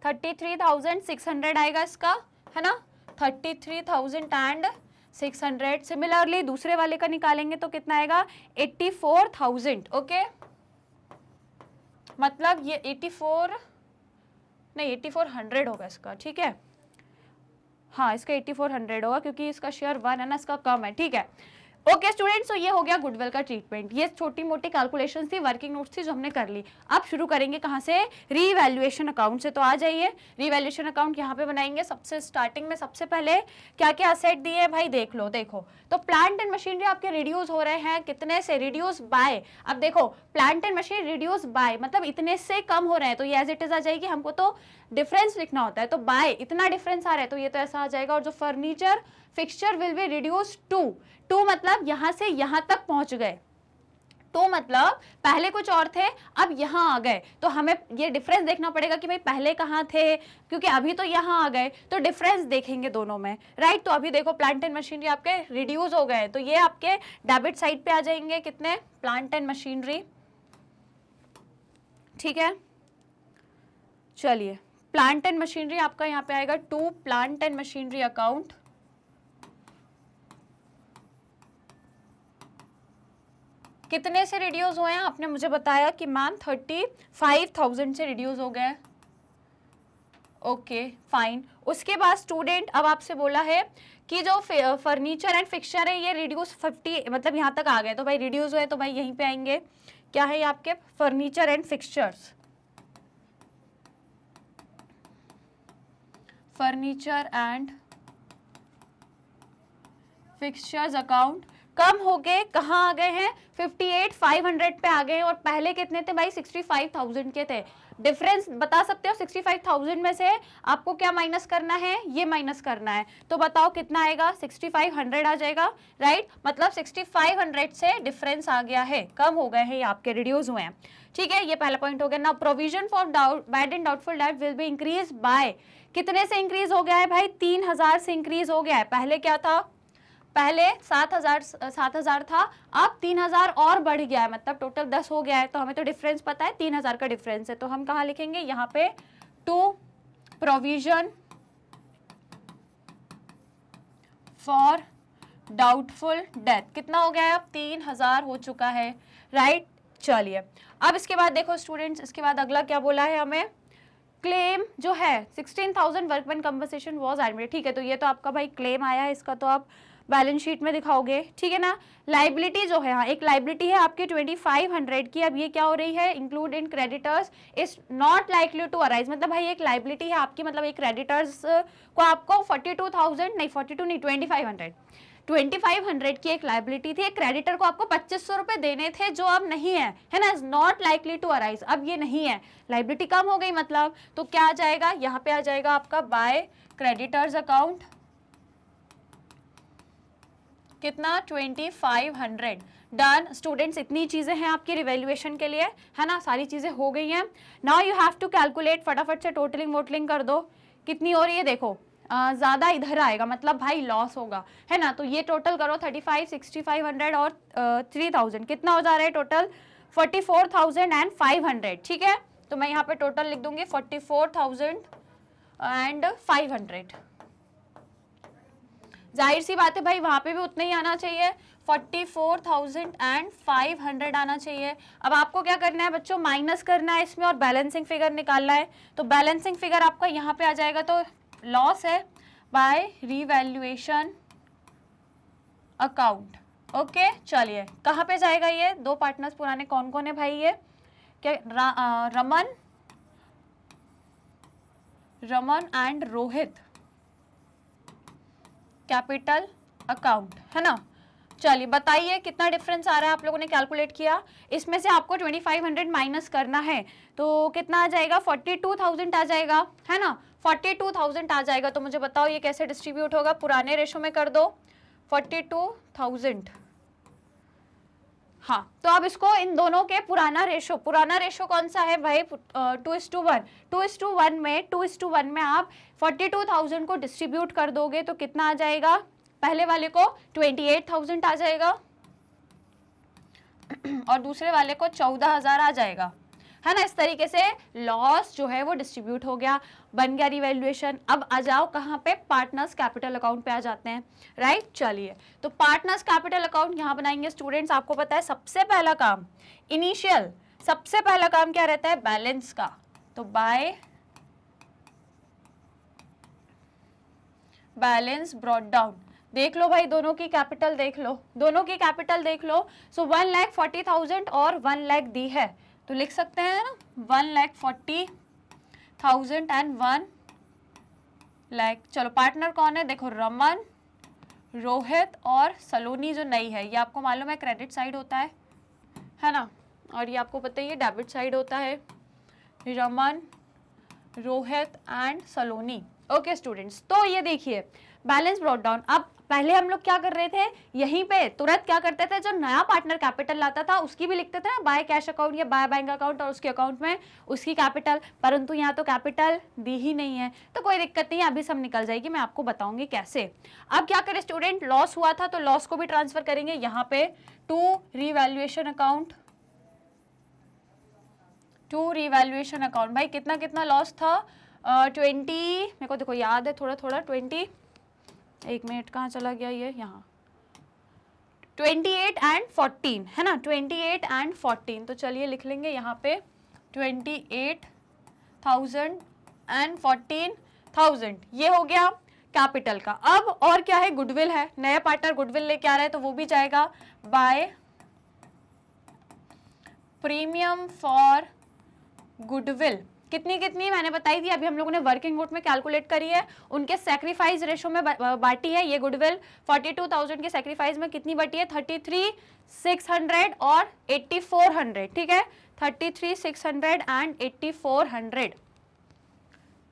33,600 आएगा इसका, है ना, 33,600। सिमिलरली दूसरे वाले का निकालेंगे तो कितना आएगा, 84,000, ओके, मतलब ये 84 नहीं 8400 होगा इसका, ठीक है, हाँ इसका 8400 होगा क्योंकि इसका शेयर 1 है ना, इसका कम है, ठीक है। ओके स्टूडेंट्स, तो ये हो गया गुडविल का ट्रीटमेंट। ये छोटी मोटी कैलकुलेशन थी, वर्किंग नोट्स थी जो हमने कर ली। अब शुरू करेंगे कहाँ से, रीवैल्यूएशन अकाउंट से। तो आ जाइए, रीवैल्यूएशन अकाउंट यहाँ पे बनाएंगे। सबसे स्टार्टिंग में सबसे पहले क्या क्या असेट दिए हैं भाई देख लो। देखो तो प्लांट एंड मशीनरी आपके रिड्यूस हो रहे हैं, कितने से, रिड्यूस बाय। अब देखो plant and machine reduce by मतलब इतने से कम हो रहे हैं, तो ये एज इट इज आ जाएगी। हमको तो डिफरेंस लिखना होता है, तो बाय इतना डिफरेंस आ रहा है तो ये तो ऐसा आ जाएगा। और जो furniture fixture will be reduce to मतलब यहां से यहां तक पहुंच गए, तो मतलब पहले कुछ और थे अब यहां आ गए, तो हमें ये डिफरेंस देखना पड़ेगा कि भाई पहले कहां थे, क्योंकि अभी तो यहां आ गए, तो डिफरेंस देखेंगे दोनों में, राइट। तो अभी देखो प्लांट एंड मशीनरी आपके रिड्यूस हो गए, तो ये आपके डेबिट साइड पे आ जाएंगे कितने, प्लांट एंड मशीनरी, ठीक है। चलिए प्लांट एंड मशीनरी आपका यहाँ पे आएगा 2 प्लांट एंड मशीनरी अकाउंट, कितने से रिड्यूस हुए हैं, आपने मुझे बताया कि मैम 35,000 से रिड्यूस हो गए। Okay fine. उसके बाद स्टूडेंट अब आपसे बोला है कि जो फर्नीचर एंड फिक्सचर है ये रिड्यूस 50 मतलब यहाँ तक आ गए, तो भाई रिड्यूस हुए तो भाई यहीं पे आएंगे। क्या है ये आपके furniture and fixtures, furniture and fixtures account कम हो गए, कहाँ आ गए हैं 58,500 पे आ गए हैं, और पहले कितने थे भाई 65,000 के थे। डिफरेंस बता सकते हो 65,000 में से आपको क्या माइनस करना है, ये माइनस करना है, तो बताओ कितना आएगा 6500 आ जाएगा, राइट। मतलब 6500 से डिफरेंस आ गया है, कम हो गए हैं ये आपके, रिड्यूस हुए हैं, ठीक है। ये पहला पॉइंट हो गया ना। Provision for bad and doubtful debt will be increase by, कितने से इंक्रीज हो गया है भाई 3000 से इंक्रीज हो गया है। पहले क्या था, पहले 7,000 था, अब 3,000 और बढ़ गया है, मतलब टोटल 10 हो गया है। तो हमें तो डिफरेंस पता है 3,000 का डिफरेंस है, तो हम कहाँ लिखेंगे यहाँ पे 2 प्रोविजन फॉर डाउटफुल डेथ, कितना हो गया है अब 3,000 हो चुका है, राइट। चलिए अब इसके बाद देखो स्टूडेंट्स, इसके बाद अगला क्या बोला है हमें, क्लेम जो है 16,000 वर्कमैन कंपनसेशन वाज एडमिटेड, ठीक है। तो ये तो आपका भाई क्लेम आया है, इसका तो आप बैलेंस शीट में दिखाओगे, ठीक है ना। लाइबिलिटी जो है, हाँ एक लाइबिलिटी है आपकी 2500 की, अब ये क्या हो रही है, include in creditors is not likely to arise, मतलब भाई एक लाइबिलिटी है आपकी, मतलब एक क्रेडिटर्स को आपको 42,000 नहीं 42 नहीं 2500 की एक लाइबिलिटी थी, एक क्रेडिटर को आपको 2500 रुपए देने थे जो अब नहीं है ना, is not likely to arise, अब ये नहीं है, लाइबिलिटी कम हो गई मतलब, तो क्या आ जाएगा यहाँ पे आ जाएगा आपका बाय क्रेडिटर्स अकाउंट, कितना 2500। डन स्टूडेंट्स, इतनी चीजें हैं आपकी रिवैल्यूएशन के लिए, है ना, सारी चीजें हो गई हैं। Now you have to calculate, फटाफट से टोटलिंग वोटलिंग कर दो, कितनी हो रही है देखो, ज्यादा इधर आएगा मतलब भाई लॉस होगा, है ना। तो ये टोटल करो 35, 6500 और 3000, कितना हो जा रहा है टोटल 44,500, ठीक है। तो मैं यहाँ पे टोटल लिख दूंगी 44,500। जाहिर सी बात है भाई वहां पे भी उतना ही आना चाहिए, 44,500 आना चाहिए। अब आपको क्या करना है बच्चों, माइनस करना है इसमें और बैलेंसिंग फिगर निकालना है। तो बैलेंसिंग फिगर आपका यहाँ पे आ जाएगा, तो लॉस है बाय रीवैल्यूएशन अकाउंट, ओके। चलिए कहाँ पे जाएगा ये, 2 पार्टनर्स पुराने कौन कौन है भाई, ये क्या Raman and Rohit, capital account, है ना। चलिए बताइए कितना डिफरेंस आ रहा है, आप लोगों ने कैलकुलेट किया, इसमें से आपको 2500 माइनस करना है, तो कितना आ जाएगा 42,000 आ जाएगा, है ना, 42,000 आ जाएगा। तो मुझे बताओ ये कैसे डिस्ट्रीब्यूट होगा, पुराने रेशो में कर दो 42,000, हाँ। तो अब इसको इन दोनों के पुराना रेशो कौन सा है भाई 2:1, 2:1 में 2:1 में आप 42,000 को डिस्ट्रीब्यूट कर दोगे तो कितना आ जाएगा, पहले वाले को 28,000 आ जाएगा और दूसरे वाले को 14,000 आ जाएगा, है ना। इस तरीके से लॉस जो है वो डिस्ट्रीब्यूट हो गया, बन गया रिवैल्यूएशन। अब आ जाओ कहाँ पे, पार्टनर्स कैपिटल अकाउंट पे आ जाते हैं, राइट। चलिए तो पार्टनर्स कैपिटल अकाउंट यहाँ बनाएंगे स्टूडेंट्स। आपको पता है सबसे पहला काम, इनिशियल सबसे पहला काम क्या रहता है, बैलेंस का। तो बाय बैलेंस ब्रॉट डाउन। देख लो भाई, दोनों की कैपिटल देख लो, दोनों की कैपिटल देख लो। सो 1,40,000 और 1 लाख दी है, तो लिख सकते हैं ना 1,40,000 एंड 1 लाख। चलो पार्टनर कौन है, देखो रमन, रोहित और सलोनी जो नई है, ये आपको मालूम है क्रेडिट साइड होता है ना, और ये आपको पता ही है डेबिट साइड होता है। Raman, Rohit and Saloni. Okay students, तो ये देखिए बैलेंस ब्रॉट डाउन। अब पहले हम लोग क्या कर रहे थे, यहीं पे तुरंत क्या करते थे, जो नया पार्टनर कैपिटल लाता था उसकी भी लिखते थे ना बाय कैश अकाउंट या बाय बैंक अकाउंट, और उसके अकाउंट में उसकी कैपिटल, परंतु यहाँ तो कैपिटल दी ही नहीं है, तो कोई दिक्कत नहीं है, अभी सब निकल जाएगी, मैं आपको बताऊंगी कैसे। अब क्या करें स्टूडेंट, लॉस हुआ था तो लॉस को भी ट्रांसफर करेंगे यहाँ पे to revaluation account, to revaluation account. भाई कितना कितना लॉस था, 20, मेरे को देखो याद है थोड़ा थोड़ा, 20, एक मिनट कहाँ चला गया ये, यहाँ 28 एंड 14 है ना, 28 एंड 14, तो चलिए लिख लेंगे यहाँ पे 28,000 एंड 14,000, ये हो गया कैपिटल का। अब और क्या है, गुडविल है, नया पार्टनर गुडविल लेके आ रहा है तो वो भी जाएगा बाय प्रीमियम फॉर गुडविल। कितनी कितनी मैंने बताई थी, अभी हम लोगों ने वर्किंग नोट में कैलकुलेट करी है, उनके सैक्रिफाइस रेशो में बांटी है ये गुडविल। 42,000 के सैक्रिफाइस में कितनी बटी है, 33,600 और 8,400, ठीक है, 33,600 एंड 8,400,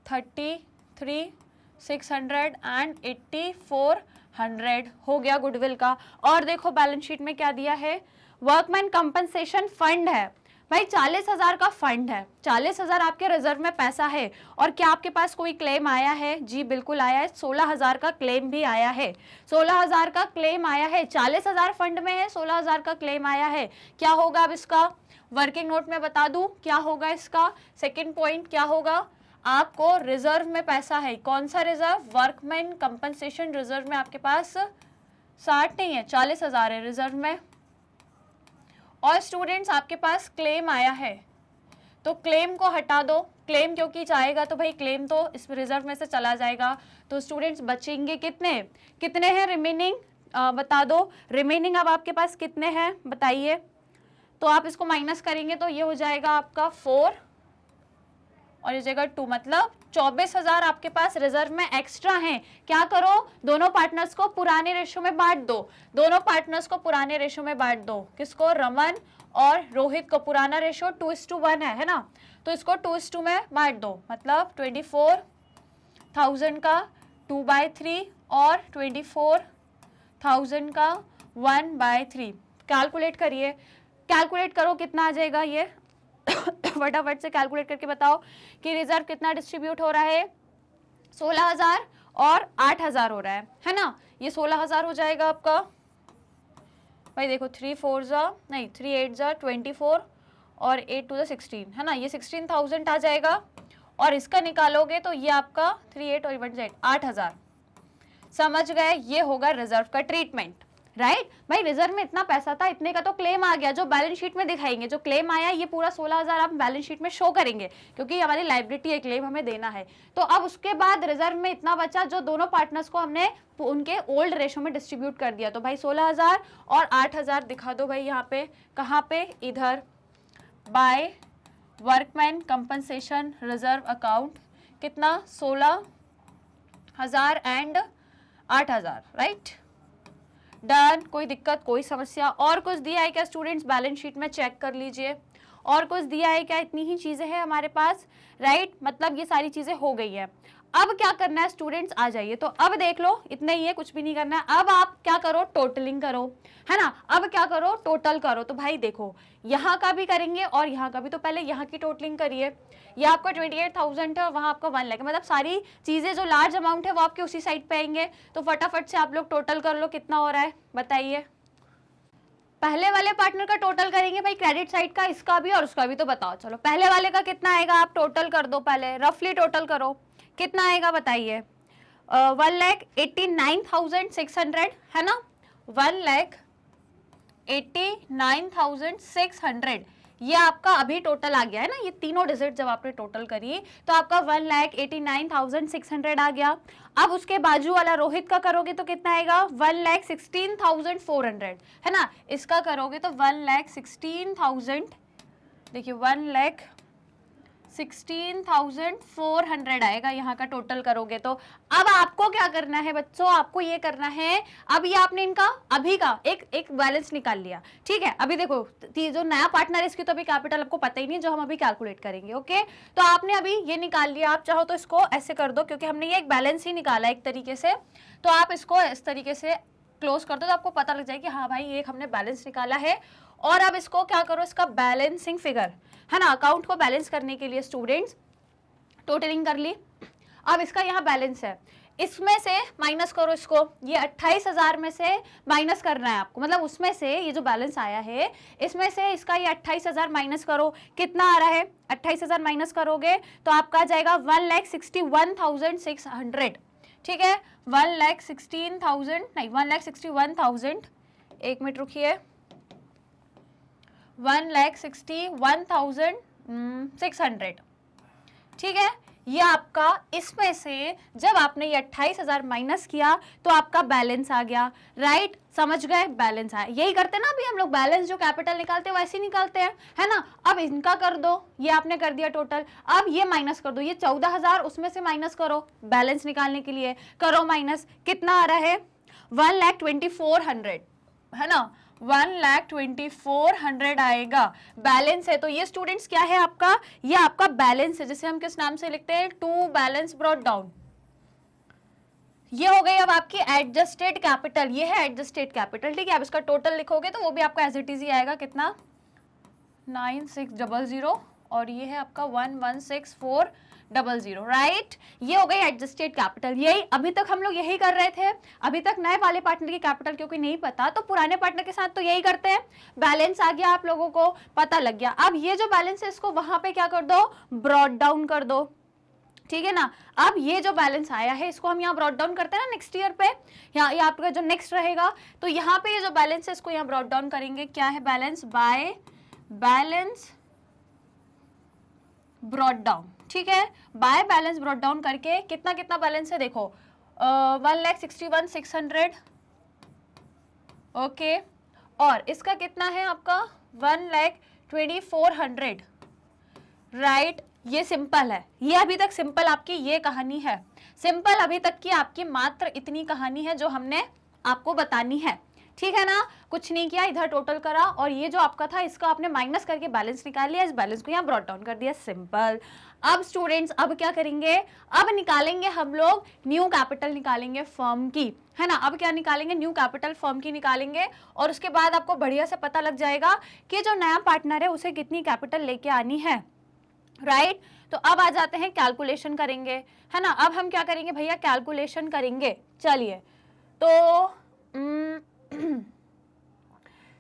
33,600 एंड 8,400 हो गया गुडविल का। और देखो बैलेंस शीट में क्या दिया है, वर्कमैन कंपनसेशन फंड है भाई, 40,000 का फंड है, 40,000 आपके रिजर्व में पैसा है। और क्या आपके पास कोई क्लेम आया है, जी बिल्कुल आया है, 16,000 का क्लेम भी आया है, 16,000 का क्लेम आया है, 40,000 फंड में है, 16,000 का क्लेम आया है। क्या होगा अब इसका, वर्किंग नोट में बता दूं क्या होगा इसका, सेकेंड पॉइंट क्या होगा, आपको रिजर्व में पैसा है, कौन सा रिजर्व, वर्कमैन कंपनसेशन रिजर्व में आपके पास 60 नहीं है, 40,000 है रिजर्व में। और स्टूडेंट्स आपके पास क्लेम आया है, तो क्लेम को हटा दो, क्लेम क्योंकि जाएगा तो भाई क्लेम तो इस रिजर्व में से चला जाएगा, तो स्टूडेंट्स बचेंगे कितने, कितने हैं रिमेनिंग, बता दो रिमेनिंग अब आपके पास कितने हैं बताइए। तो आप इसको माइनस करेंगे तो ये हो जाएगा आपका 4 और ये जगह 2, मतलब 24,000 आपके पास रिजर्व में एक्स्ट्रा हैं। क्या करो, दोनों पार्टनर्स को पुराने रेशो में बांट दो, दोनों पार्टनर्स को पुराने रेशो में बांट दो, किसको, रमन और रोहित को। पुराना रेशो 2:1 है ना, तो इसको 2:2 में बांट दो, मतलब 24,000 का 2/3 और 24,000 का 1/3। कैलकुलेट करिए, कैलकुलेट करो कितना आ जाएगा ये फटाफट से कैलकुलेट करके बताओ कि रिजर्व कितना डिस्ट्रीब्यूट हो रहा है, 16,000 और 8,000 हो रहा है ना, ये 16,000 हो जाएगा आपका भाई। देखो 3 8 24 और 8 16 है ना, ये 16,000 आ जाएगा, और इसका निकालोगे तो ये आपका 3 8 और 1 8,000। समझ गए, ये होगा रिजर्व का ट्रीटमेंट, राइट भाई। रिजर्व में इतना पैसा था, इतने का तो क्लेम आ गया, जो बैलेंस शीट में दिखाएंगे, जो क्लेम आया ये पूरा 16,000 आप बैलेंस शीट में शो करेंगे, क्योंकि हमारी लायबिलिटी है, क्लेम हमें देना है। तो अब उसके बाद रिजर्व में इतना बचा, जो दोनों पार्टनर्स को हमने उनके ओल्ड रेशो में डिस्ट्रीब्यूट कर दिया, तो भाई 16,000 और 8,000 दिखा दो भाई यहाँ पे, कहाँ पे, इधर by workman compensation reserve account, कितना, 16,000 एंड 8,000, राइट, डन। कोई दिक्कत, कोई समस्या, और कुछ दिया है क्या स्टूडेंट्स, बैलेंस शीट में चेक कर लीजिए, और कुछ दिया है क्या, इतनी ही चीजें हैं हमारे पास, राइट, मतलब ये सारी चीजें हो गई है। अब क्या करना है स्टूडेंट्स, आ जाइए, तो अब देख लो इतना ही है, कुछ भी नहीं करना है। अब आप क्या करो, टोटलिंग करो, है ना, अब क्या करो, टोटल करो। तो भाई देखो यहाँ का भी करेंगे और यहाँ का भी, तो पहले यहाँ की टोटलिंग करिए, ये आपका 28,000 है और वहाँ आपका 1 लाख, मतलब सारी चीजें जो लार्ज अमाउंट है वो आपके उसी साइड पे आएंगे। तो फटाफट से आप लोग टोटल कर लो, कितना हो रहा है बताइए। पहले वाले पार्टनर का टोटल करेंगे भाई, क्रेडिट साइड का, इसका भी और उसका भी, तो बताओ चलो पहले वाले का कितना आएगा, आप टोटल कर दो, पहले रफली टोटल करो, कितना आएगा बताइए। 1,89,600 है ना, 1,89,600, ये आपका अभी टोटल आ गया है ना, ये तीनों डिजिट जब आपने टोटल करी तो आपका 1,89,600 आ गया। अब उसके बाजू वाला रोहित का करोगे तो कितना आएगा, 1,16,400 है ना। इसका करोगे तो 1,16,000, देखिए 1,16,400 आएगा यहाँ का टोटल करोगे तो। अब आपको क्या करना है बच्चों, आपको ये करना है, अब ये आपने इनका अभी का एक बैलेंस निकाल लिया, ठीक है। अभी देखो जो नया पार्टनर है इसकी तो अभी कैपिटल आपको पता ही नहीं, जो हम अभी कैलकुलेट करेंगे, ओके। तो आपने अभी ये निकाल लिया, आप चाहो तो इसको ऐसे कर दो, क्योंकि हमने ये एक बैलेंस ही निकाला एक तरीके से, तो आप इसको इस तरीके से क्लोज कर दो तो आपको पता लग जाएगा कि हाँ भाई ये हमने बैलेंस निकाला है। और अब इसको क्या करो, इसका बैलेंसिंग फिगर है ना, अकाउंट को बैलेंस करने के लिए स्टूडेंट्स टोटलिंग कर ली। अब इसका यहाँ बैलेंस है, इसमें से माइनस करो इसको, ये 28,000 में से माइनस करना है आपको, मतलब उसमें से ये जो बैलेंस आया है इसमें से इसका ये 28,000 माइनस करो, कितना आ रहा है, 28,000 माइनस करोगे तो आपका आ जाएगा 1,61,600, ठीक है। 1,16,000 नहीं 1,61,000, एक मिनट रुकिए, 1,61,600, ठीक है। ये आपका इसमें से जब आपने ये 28,000 माइनस किया तो आपका बैलेंस आ गया, राइट, समझ गए, बैलेंस आया। यही करते हैं ना अभी हम लोग, बैलेंस जो कैपिटल निकालते हैं वैसे ही निकालते हैं, है ना। अब इनका कर दो, ये आपने कर दिया टोटल, अब ये माइनस कर दो, ये 14,000 उसमें से माइनस करो बैलेंस निकालने के लिए, करो माइनस, कितना आ रहा है, 1,24,000 है ना, 1,24,000 आएगा, बैलेंस है। तो ये स्टूडेंट्स क्या है आपका, ये आपका बैलेंस है, जिसे हम किस नाम से लिखते हैं, टू बैलेंस ब्रॉट डाउन। ये हो गई अब आपकी एडजस्टेड कैपिटल, ये है एडजस्टेड कैपिटल, ठीक है। अब इसका टोटल लिखोगे तो वो भी आपका एज इट इज ही आएगा, कितना, 9600, और ये है आपका 116,400, राइट। ये हो गई एडजस्टेड कैपिटल। यही अभी तक हम लोग यही कर रहे थे, अभी तक नए वाले पार्टनर की कैपिटल क्योंकि नहीं पता, तो पुराने पार्टनर के साथ तो यही करते हैं। बैलेंस आ गया, आप लोगों को पता लग गया। अब ये जो बैलेंस है इसको वहां पे क्या कर दो, ब्रॉट डाउन कर दो, ठीक है ना। अब ये जो बैलेंस आया है इसको हम यहाँ ब्रॉट डाउन करते हैं ना नेक्स्ट ईयर पे, यहाँ ये आपका जो नेक्स्ट रहेगा, तो यहाँ पे ये जो बैलेंस है इसको यहाँ ब्रॉट डाउन करेंगे, क्या है balance, by balance brought down, ठीक है। बाय बैलेंस ब्रॉट डाउन करके कितना कितना बैलेंस है देखो, 1,61,600, ओके, और इसका कितना है आपका 1,24,000, राइट। ये सिंपल है, ये अभी तक सिंपल आपकी ये कहानी है, सिंपल अभी तक की आपकी मात्र इतनी कहानी है जो हमने आपको बतानी है, ठीक है ना। कुछ नहीं किया, इधर टोटल करा और ये जो आपका था इसका आपने माइनस करके बैलेंस निकाल लिया, इस बैलेंस को यहाँ ब्रॉट डाउन कर दिया, सिंपल। अब स्टूडेंट्स अब क्या करेंगे, अब निकालेंगे हम लोग न्यू कैपिटल निकालेंगे फर्म की, है ना। अब क्या निकालेंगे, न्यू कैपिटल फर्म की निकालेंगे, और उसके बाद आपको बढ़िया से पता लग जाएगा कि जो नया पार्टनर है उसे कितनी कैपिटल लेके आनी है, राइट। तो अब आ जाते हैं कैलकुलेशन करेंगे, है ना। अब हम क्या करेंगे भैया, कैलकुलेशन करेंगे, चलिए। तो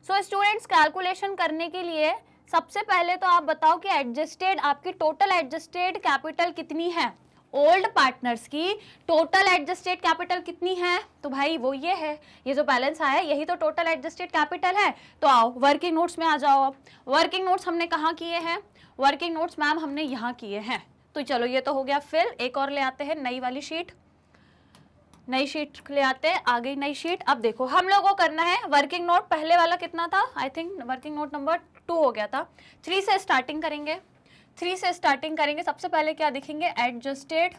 सो स्टूडेंट्स कैलकुलेशन करने के लिए सबसे पहले तो आप बताओ कि एडजस्टेड आपकी टोटल एडजस्टेड कैपिटल कितनी है, ओल्ड पार्टनर्स की टोटल एडजस्टेड कैपिटल कितनी है, तो भाई वो ये है, ये जो बैलेंस आया यही तो टोटल एडजस्टेड कैपिटल है। तो आओ वर्किंग नोट्स में आ जाओ। अब वर्किंग नोट्स हमने कहाँ किए हैं, वर्किंग नोट्स मैम हमने यहाँ किए हैं। तो चलो ये तो हो गया, फिर एक और ले आते हैं नई वाली शीट, नई शीट ले आते हैं, आ गई नई शीट। अब देखो हम लोगों को करना है वर्किंग नोट, पहले वाला कितना था, I think working note number 2 हो गया था, 3 से स्टार्टिंग करेंगे, 3 से स्टार्टिंग करेंगे। सबसे पहले क्या दिखेंगे, adjusted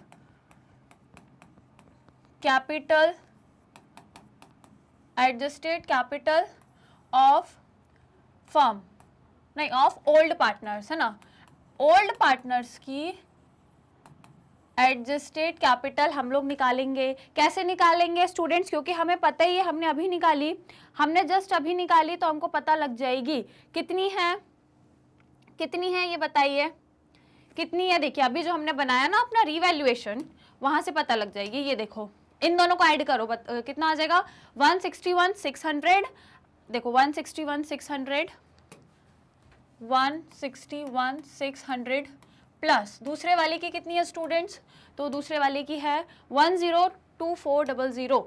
capital, adjusted capital of firm, नहीं ऑफ ओल्ड पार्टनर्स, है ना। ओल्ड पार्टनर्स की एडजस्टेड कैपिटल हम लोग निकालेंगे। कैसे निकालेंगे स्टूडेंट्स, क्योंकि हमें पता ही है, हमने अभी निकाली, हमने जस्ट अभी निकाली, तो हमको पता लग जाएगी कितनी है, कितनी है ये बताइए, कितनी है। देखिए अभी जो हमने बनाया ना अपना रिवैल्यूएशन, वहां से पता लग जाएगी। ये देखो इन दोनों को ऐड करो, कितना आ जाएगा, 161,600, देखो 161,600, 161,600 प्लस दूसरे वाले की कितनी है स्टूडेंट्स, तो दूसरे वाले की है 1,024,000,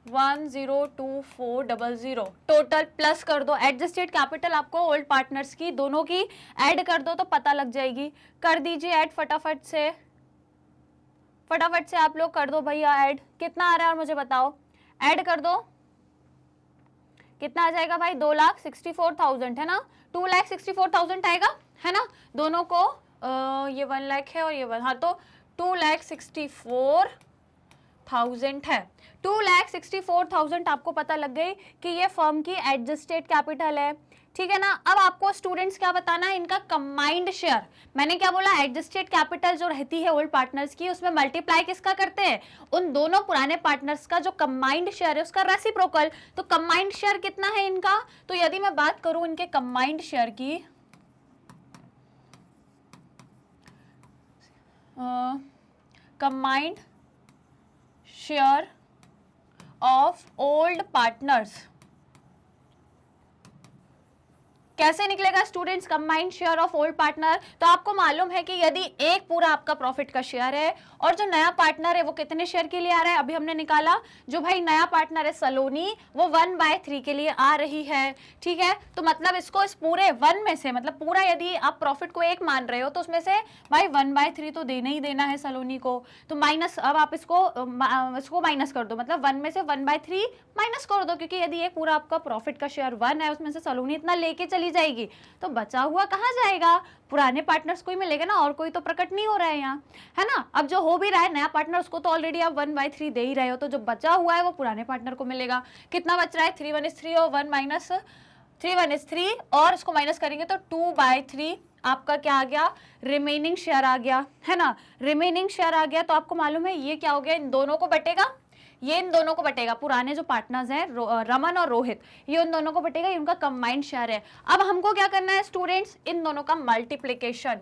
102400 टोटल प्लस कर दो, एडजस्टेड कैपिटल आपको ओल्ड पार्टनर्स की दोनों की ऐड कर दो तो पता लग जाएगी। कर दीजिए ऐड फटाफट से आप लोग कर दो भैया ऐड। कितना आ रहा है और मुझे बताओ, ऐड कर दो कितना आ जाएगा भाई, 2,64,000 है ना, 2,64,000 आएगा है ना दोनों को। ये 1 लाख है और ये 1, हाँ तो 2,64,000 है। 2,64,000 आपको पता लग गई कि ये फर्म की एडजस्टेड कैपिटल है, ठीक है ना। अब आपको स्टूडेंट्स क्या बताना है, इनका कंबाइंड शेयर। मैंने क्या बोला, एडजस्टेड कैपिटल जो रहती है ओल्ड पार्टनर्स की, उसमें मल्टीप्लाई किसका करते हैं, उन दोनों पुराने पार्टनर्स का जो कंबाइंड शेयर है उसका रेसिप्रोकल। तो कंबाइंड शेयर कितना है इनका, तो यदि मैं बात करूं इनके कंबाइंड शेयर की, combined share of old partners, कैसे निकलेगा students combined share of old partner. तो आपको मालूम है कि यदि एक पूरा आपका प्रॉफिट का शेयर है और जो नया पार्टनर है वो कितने शेयर के लिए आ रहा है, अभी हमने निकाला, जो भाई नया पार्टनर है सलोनी, वो 1/3 के लिए आ रही है, ठीक है। तो मतलब इसको इस पूरे 1 में से, मतलब पूरा यदि आप प्रॉफिट को 1 मान रहे हो तो उसमें से भाई 1/3 तो देना ही देना है सलोनी को। तो माइनस, अब आप इसको माइनस कर दो, मतलब 1 में से 1/3 माइनस कर दो, क्योंकि यदि एक पूरा आपका प्रॉफिट का शेयर 1 है, उसमें से सलोनी इतना लेके चली जाएगी, तो बचा हुआ कहाँ जाएगा, पुराने पार्टनर्स को ही मिलेगा ना, और कोई तो प्रकट नहीं हो रहा है यहाँ, है ना। अब जो हो भी रहा है नया पार्टनर, उसको तो ऑलरेडी आप 1/3 दे ही रहे हो, तो जो बचा हुआ है वो पुराने पार्टनर को मिलेगा। कितना बच रहा है, 3 1 is 3 और 1 माइनस 3 1 is 3, और इसको माइनस करेंगे तो 2/3 आपका क्या आ गया, रिमेनिंग शेयर आ गया, है ना। रिमेनिंग शेयर आ गया तो आपको मालूम है ये क्या हो गया, इन दोनों को बटेगा, ये इन दोनों को बटेगा, पुराने जो पार्टनर्स हैं रमन और रोहित, ये उन दोनों को बटेगा, ये उनका कंबाइंड शेयर है। अब हमको क्या करना है स्टूडेंट्स, इन दोनों का मल्टीप्लिकेशन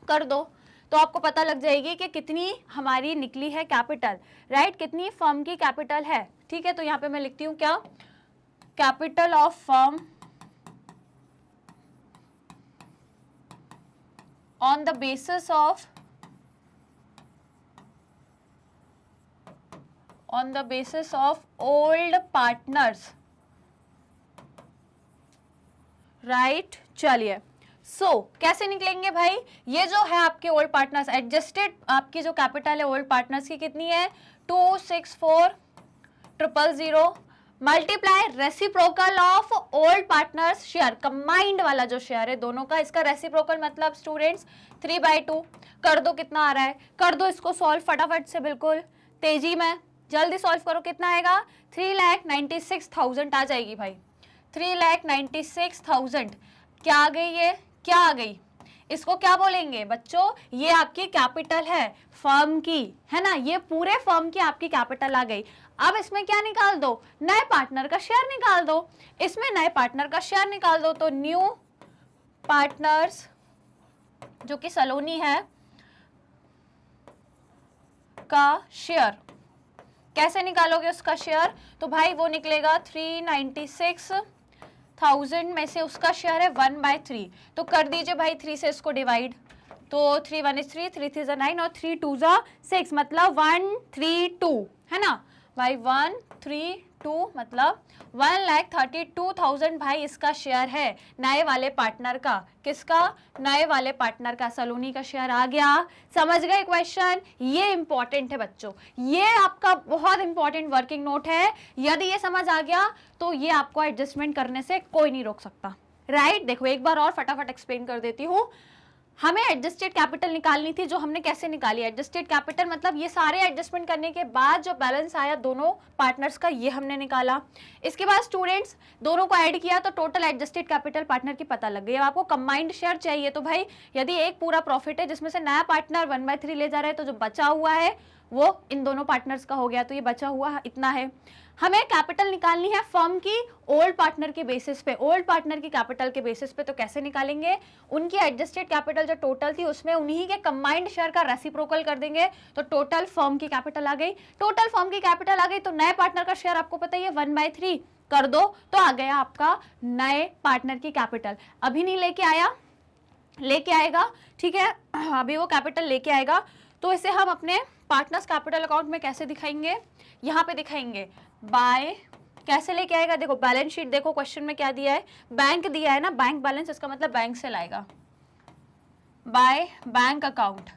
कर दो तो आपको पता लग जाएगी कि कितनी हमारी निकली है कैपिटल, राइट, कितनी फर्म की कैपिटल है, ठीक है। तो यहाँ पे मैं लिखती हूँ क्या, capital of firm on the basis of on the basis of old partners, right। चलिए कैसे निकलेंगे भाई, ये जो है आपके ओल्ड पार्टनर्स, एडजस्टेड आपकी जो कैपिटल है ओल्ड पार्टनर्स की कितनी है, 264,000 multiply reciprocal of old partners share, combined वाला जो शेयर है दोनों का, इसका रेसिप्रोकल मतलब स्टूडेंट्स 3/2 कर दो। कितना आ रहा है, कर दो इसको सॉल्व फटाफट से, बिल्कुल तेजी में जल्दी सॉल्व करो। कितना आएगा, 3,96,000 आ जाएगी भाई, 3,96,000 क्या आ गई, ये क्या आ गई, इसको क्या बोलेंगे बच्चों, ये आपकी कैपिटल है फर्म की, है ना, ये पूरे फर्म की आपकी कैपिटल आ गई। अब इसमें क्या निकाल दो, नए पार्टनर का शेयर निकाल दो, इसमें नए पार्टनर का शेयर निकाल दो। तो न्यू पार्टनर्स जो कि सलोनी है का शेयर, कैसे निकालोगे उसका शेयर, तो भाई वो निकलेगा 396,000 में से उसका शेयर है 1/3, तो कर दीजिए भाई 3 से इसको डिवाइड, तो 3 1 is 3, 3 3 is 9 और 3 2 is 6, मतलब 132 है ना भाई, 132 मतलब 1,32,000 भाई इसका शेयर है नए वाले पार्टनर का, किसका, नए वाले पार्टनर का, सलोनी का शेयर आ गया। समझ गए क्वेश्चन, ये इंपॉर्टेंट है बच्चों, ये आपका बहुत इंपॉर्टेंट वर्किंग नोट है। यदि ये समझ आ गया तो ये आपको एडजस्टमेंट करने से कोई नहीं रोक सकता, राइट। देखो एक बार और फटाफट एक्सप्लेन कर देती हूँ। हमें एडजस्टेड कैपिटल निकालनी थी, जो हमने कैसे निकाली, एडजस्टेड कैपिटल मतलब ये सारे एडजस्टमेंट करने के बाद जो बैलेंस आया दोनों पार्टनर्स का, ये हमने निकाला। इसके बाद स्टूडेंट्स दोनों को ऐड किया तो टोटल एडजस्टेड कैपिटल पार्टनर की पता लग गई। अब आपको कंबाइंड शेयर चाहिए, तो भाई यदि एक पूरा प्रॉफिट है जिसमें से नया पार्टनर 1/3 ले जा रहा है, तो जो बचा हुआ है वो इन दोनों पार्टनर्स का हो गया, तो ये बचा हुआ इतना है। हमें कैपिटल निकालनी है फर्म की ओल्ड पार्टनर के बेसिस पे, ओल्ड पार्टनर की कैपिटल के बेसिस पे, तो कैसे निकालेंगे, उनकी एडजस्टेड कैपिटल जो टोटल थी उसमें उन्हीं के कंबाइंड शेयर का रेसिप्रोकल कर देंगे, तो टोटल फर्म की कैपिटल आ गई। टोटल फर्म की कैपिटल आ गई तो नए पार्टनर का शेयर आपको पता ही है 1/3 कर दो, तो आ गया आपका नए पार्टनर की कैपिटल। अभी नहीं लेके आया, लेके आएगा, ठीक है, अभी वो कैपिटल लेके आएगा, तो इसे हम अपने पार्टनर्स कैपिटल अकाउंट में कैसे दिखाएंगे, यहाँ पे दिखाएंगे बाय, कैसे लेके आएगा, देखो बैलेंस शीट, देखो क्वेश्चन में क्या दिया है, बैंक दिया है ना, बैंक बैलेंस, इसका मतलब बैंक से लाएगा, बाय बैंक अकाउंट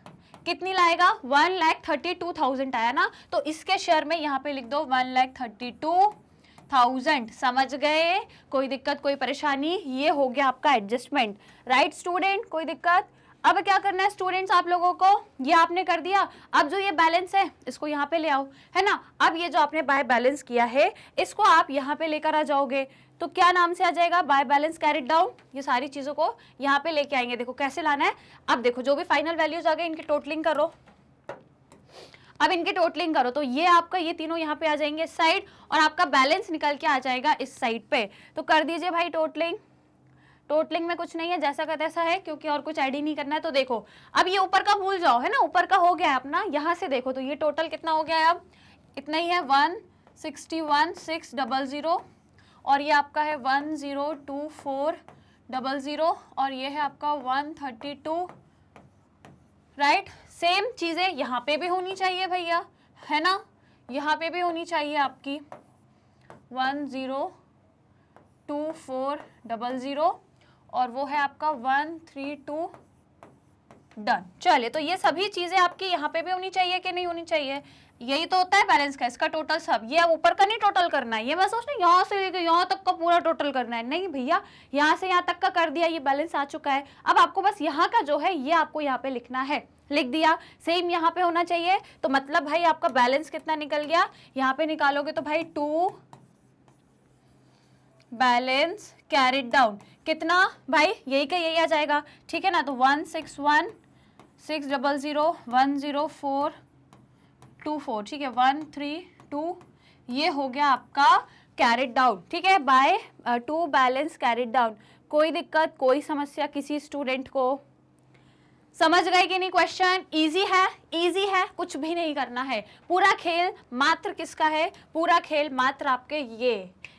कितनी लाएगा, 1,32,000 आया ना, तो इसके शेयर में यहाँ पे लिख दो 1,32,000। समझ गए, कोई दिक्कत कोई परेशानी, ये हो गया आपका एडजस्टमेंट, राइट स्टूडेंट, कोई दिक्कत। अब क्या करना है स्टूडेंट्स आप लोगों को, ये आपने कर दिया, अब जो ये बैलेंस है इसको यहाँ पे ले आओ, है ना। अब ये जो आपने बाय बैलेंस किया है इसको आप यहाँ पे लेकर आ जाओगे, तो क्या नाम से आ जाएगा, बाय बैलेंस कैरिड डाउन। ये सारी चीजों को यहाँ पे लेके आएंगे, देखो कैसे लाना है। अब देखो जो भी फाइनल वैल्यूज आ गए इनकी टोटलिंग करो, अब इनकी टोटलिंग करो, तो ये आपका ये तीनों यहाँ पे आ जाएंगे इस साइड, और आपका बैलेंस निकल के आ जाएगा इस साइड पे। तो कर दीजिए भाई टोटलिंग, टोटलिंग में कुछ नहीं है, जैसा का तैसा है, क्योंकि और कुछ ऐड ही नहीं करना है। तो देखो अब ये ऊपर का भूल जाओ, है ना, ऊपर का हो गया है अपना, यहाँ से देखो तो ये टोटल कितना हो गया है, अब इतना ही है 161,600, और ये आपका है 1,02,400, और ये है आपका 132, राइट। सेम चीजें यहाँ पे भी होनी चाहिए भैया, है ना, यहाँ पे भी होनी चाहिए आपकी 1,02,400, और वो है आपका 132, डन। चलिए, तो ये सभी चीजें आपकी यहाँ पे भी होनी चाहिए कि नहीं होनी चाहिए, यही तो होता है बैलेंस का, इसका टोटल सब, ये अब ऊपर का नहीं टोटल करना है, ये मैं सोच रही हूँ यहाँ से लेकर यहाँ तक का पूरा टोटल करना है, नहीं भैया, यहाँ से यहाँ तक का कर दिया, ये बैलेंस आ चुका है। अब आपको बस यहाँ का जो है ये आपको यहाँ पे लिखना है, लिख दिया, सेम यहाँ पे होना चाहिए। तो मतलब भाई आपका बैलेंस कितना निकल गया, यहाँ पे निकालोगे तो भाई 2 बैलेंस कैरिड डाउन, कितना भाई, यही का यही आ जाएगा, ठीक है ना। तो 161,600, 10424, ठीक है, 132, ये हो गया आपका कैरिड डाउन, ठीक है, बाय 2 बैलेंस कैरिड डाउन। कोई दिक्कत कोई समस्या किसी स्टूडेंट को, समझ गए कि नहीं क्वेश्चन, इजी है, इजी है, कुछ भी नहीं करना है, पूरा खेल मात्र किसका है, पूरा खेल मात्र आपके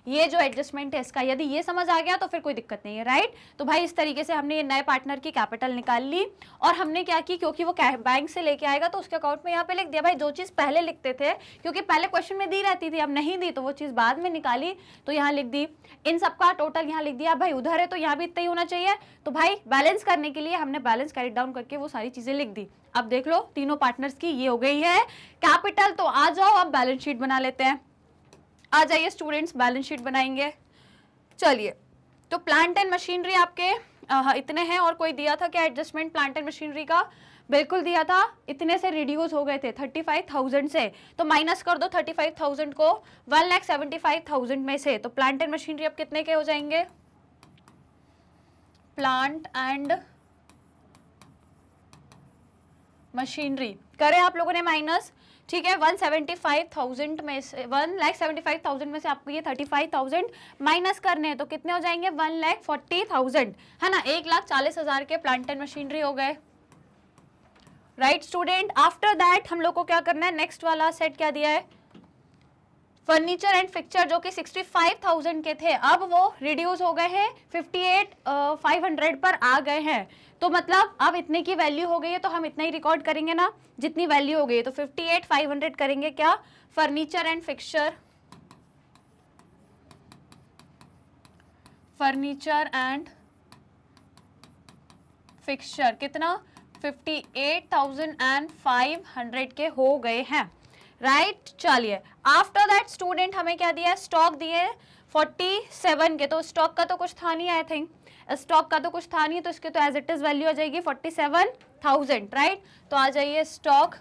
ये जो एडजस्टमेंट है इसका, यदि ये समझ आ गया तो फिर कोई दिक्कत नहीं है, राइट। तो भाई इस तरीके से हमने ये नए पार्टनर की कैपिटल निकाल ली, और हमने क्या की, क्योंकि वो बैंक से लेके आएगा तो उसके अकाउंट में यहाँ पे लिख दिया। भाई जो चीज पहले लिखते थे, क्योंकि पहले क्वेश्चन में दी रहती थी, अब नहीं दी, तो वो चीज बाद में निकाली तो यहाँ लिख दी, इन सबका टोटल यहाँ लिख दिया। भाई उधर है तो यहाँ भी इतना ही होना चाहिए, तो भाई बैलेंस करने के लिए हमने बैलेंस कैरी डाउन करके वो सारी चीजें लिख दी। अब देख लो तीनों पार्टनर्स की ये हो गई है कैपिटल। तो आ जाओ अब बैलेंस शीट बना लेते हैं, आ जाइए स्टूडेंट्स, बैलेंस शीट बनाएंगे। चलिए, तो प्लांट एंड मशीनरी आपके इतने हैं, और कोई दिया था क्या एडजस्टमेंट प्लांट एंड मशीनरी का, बिल्कुल दिया था, इतने से रिड्यूस हो गए थे 35,000 से, तो माइनस कर दो 35,000 को 1,75,000 में से, तो प्लांट एंड मशीनरी अब कितने के हो जाएंगे, प्लांट एंड मशीनरी करें आप लोगों ने माइनस, ठीक है, 175,000 में से 1,75,000 में से आपको ये 35,000 माइनस करने हैं, तो कितने हो जाएंगे 1,40,000, है ना, 1,40,000 के प्लांट एंड मशीनरी हो गए, राइट स्टूडेंट। आफ्टर दैट हम लोग को क्या करना है, नेक्स्ट वाला सेट क्या दिया है, फर्नीचर एंड फिक्चर, जो कि 65,000 के थे, अब वो रिड्यूस हो गए हैं 58,500 पर आ गए हैं, तो मतलब अब इतने की वैल्यू हो गई है तो हम इतना ही रिकॉर्ड करेंगे ना, जितनी वैल्यू हो गई है, तो 58,500 करेंगे क्या, furniture and fixture, furniture and fixture कितना 58,500 के हो गए हैं, राइट। चलिए, आफ्टर दैट स्टूडेंट हमें क्या दिया है, स्टॉक दिए 47 के, तो स्टॉक का तो कुछ था नहीं, आई थिंक स्टॉक का तो कुछ था नहीं, तो इसके तो एज इट इज वैल्यू आ जाएगी 47,000, राइट। तो आ जाइए स्टॉक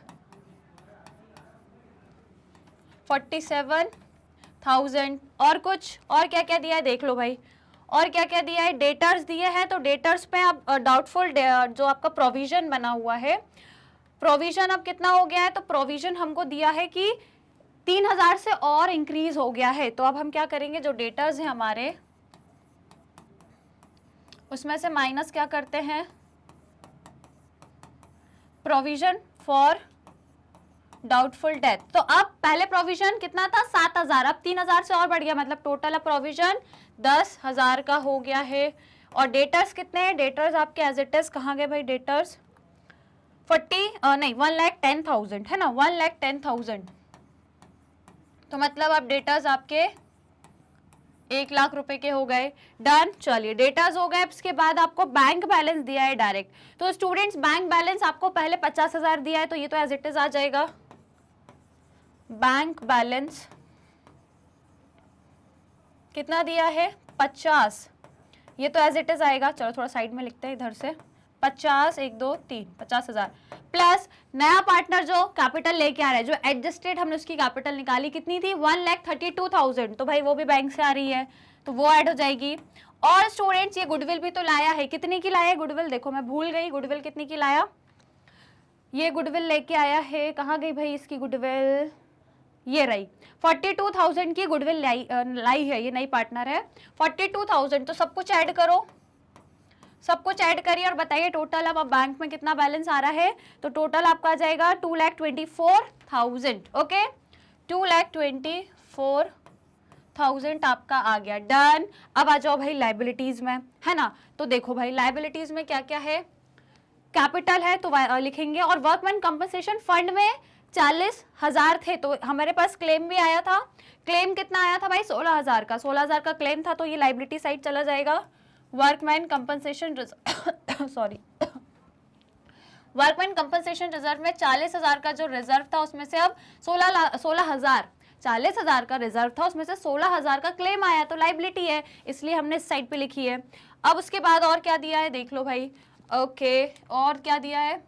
47,000, और कुछ और क्या क्या दिया है देख लो भाई, और क्या क्या दिया है, डेटर्स दिए हैं, तो डेटर्स पे आप डाउटफुल जो आपका प्रोविजन बना हुआ है, प्रोविजन अब कितना हो गया है, तो प्रोविजन हमको दिया है कि 3,000 से और इंक्रीज हो गया है, तो अब हम क्या करेंगे, जो डेटर्स हैं हमारे उसमें से माइनस क्या करते हैं, प्रोविजन फॉर डाउटफुल डेथ। तो अब पहले प्रोविजन कितना था 7,000, अब 3,000 से और बढ़ गया, मतलब टोटल अब प्रोविजन 10,000 का हो गया है। और डेटर्स कितने हैं, डेटर्स आपके एज इट इज कहाँ गए भाई, डेटर्स नहीं 1,10,000 है ना, 1,10,000, तो मतलब अब डेटाज आपके 1,00,000 रुपए के हो गए। डन, चलिए डेटाज हो गए। इसके बाद आपको बैंक बैलेंस दिया है डायरेक्ट, तो स्टूडेंट्स बैंक बैलेंस आपको पहले 50,000 दिया है, तो ये तो एज इट इज आ जाएगा। बैंक बैलेंस कितना दिया है, 50, ये तो एज इट इज आएगा। चलो थोड़ा साइड में लिखते हैं इधर से, 50, 1 2 3, 50,000 प्लस नया पार्टनर जो कैपिटल लेके आ रहा है, जो एडजस्टेड हमने उसकी कैपिटल निकाली, कितनी थी 1,32,000, तो भाई वो भी बैंक से आ रही है, तो वो ऐड हो जाएगी। और स्टूडेंट्स ये गुडविल भी तो लाया है, कितने की लाया है गुडविल, देखो मैं भूल गई, गुडविल कितनी की लाया, ये गुडविल लेके आया है, कहाँ गई भाई इसकी गुडविल, ये रही 42,000 की गुडविल लाई है, ये नई पार्टनर है 42,000, तो सब कुछ ऐड करो, सब कुछ ऐड करिए और बताइए टोटल अब बैंक में कितना बैलेंस आ रहा है। तो टोटल आपका आ जाएगा 2,24,000, ओके 2,24,000 आपका आ गया। डन, अब आ जाओ भाई लाइबिलिटीज में, है ना, तो देखो भाई लाइबिलिटीज में क्या क्या है, कैपिटल है तो लिखेंगे, और वर्कमैन कंपनसेशन फंड में 40,000 थे, तो हमारे पास क्लेम भी आया था, क्लेम कितना आया था भाई 16,000 का, 16,000 का क्लेम था, तो ये लाइबिलिटी साइड चला जाएगा। Workman compensation sorry workman compensation reserve में 40,000 का जो रिजर्व था उसमें से अब 16,000, 40,000 का रिजर्व था उसमें से 16,000 का क्लेम आया, तो लाइबिलिटी है, इसलिए हमने इस साइड पे लिखी है। अब उसके बाद और क्या दिया है देख लो भाई, ओके और क्या दिया है,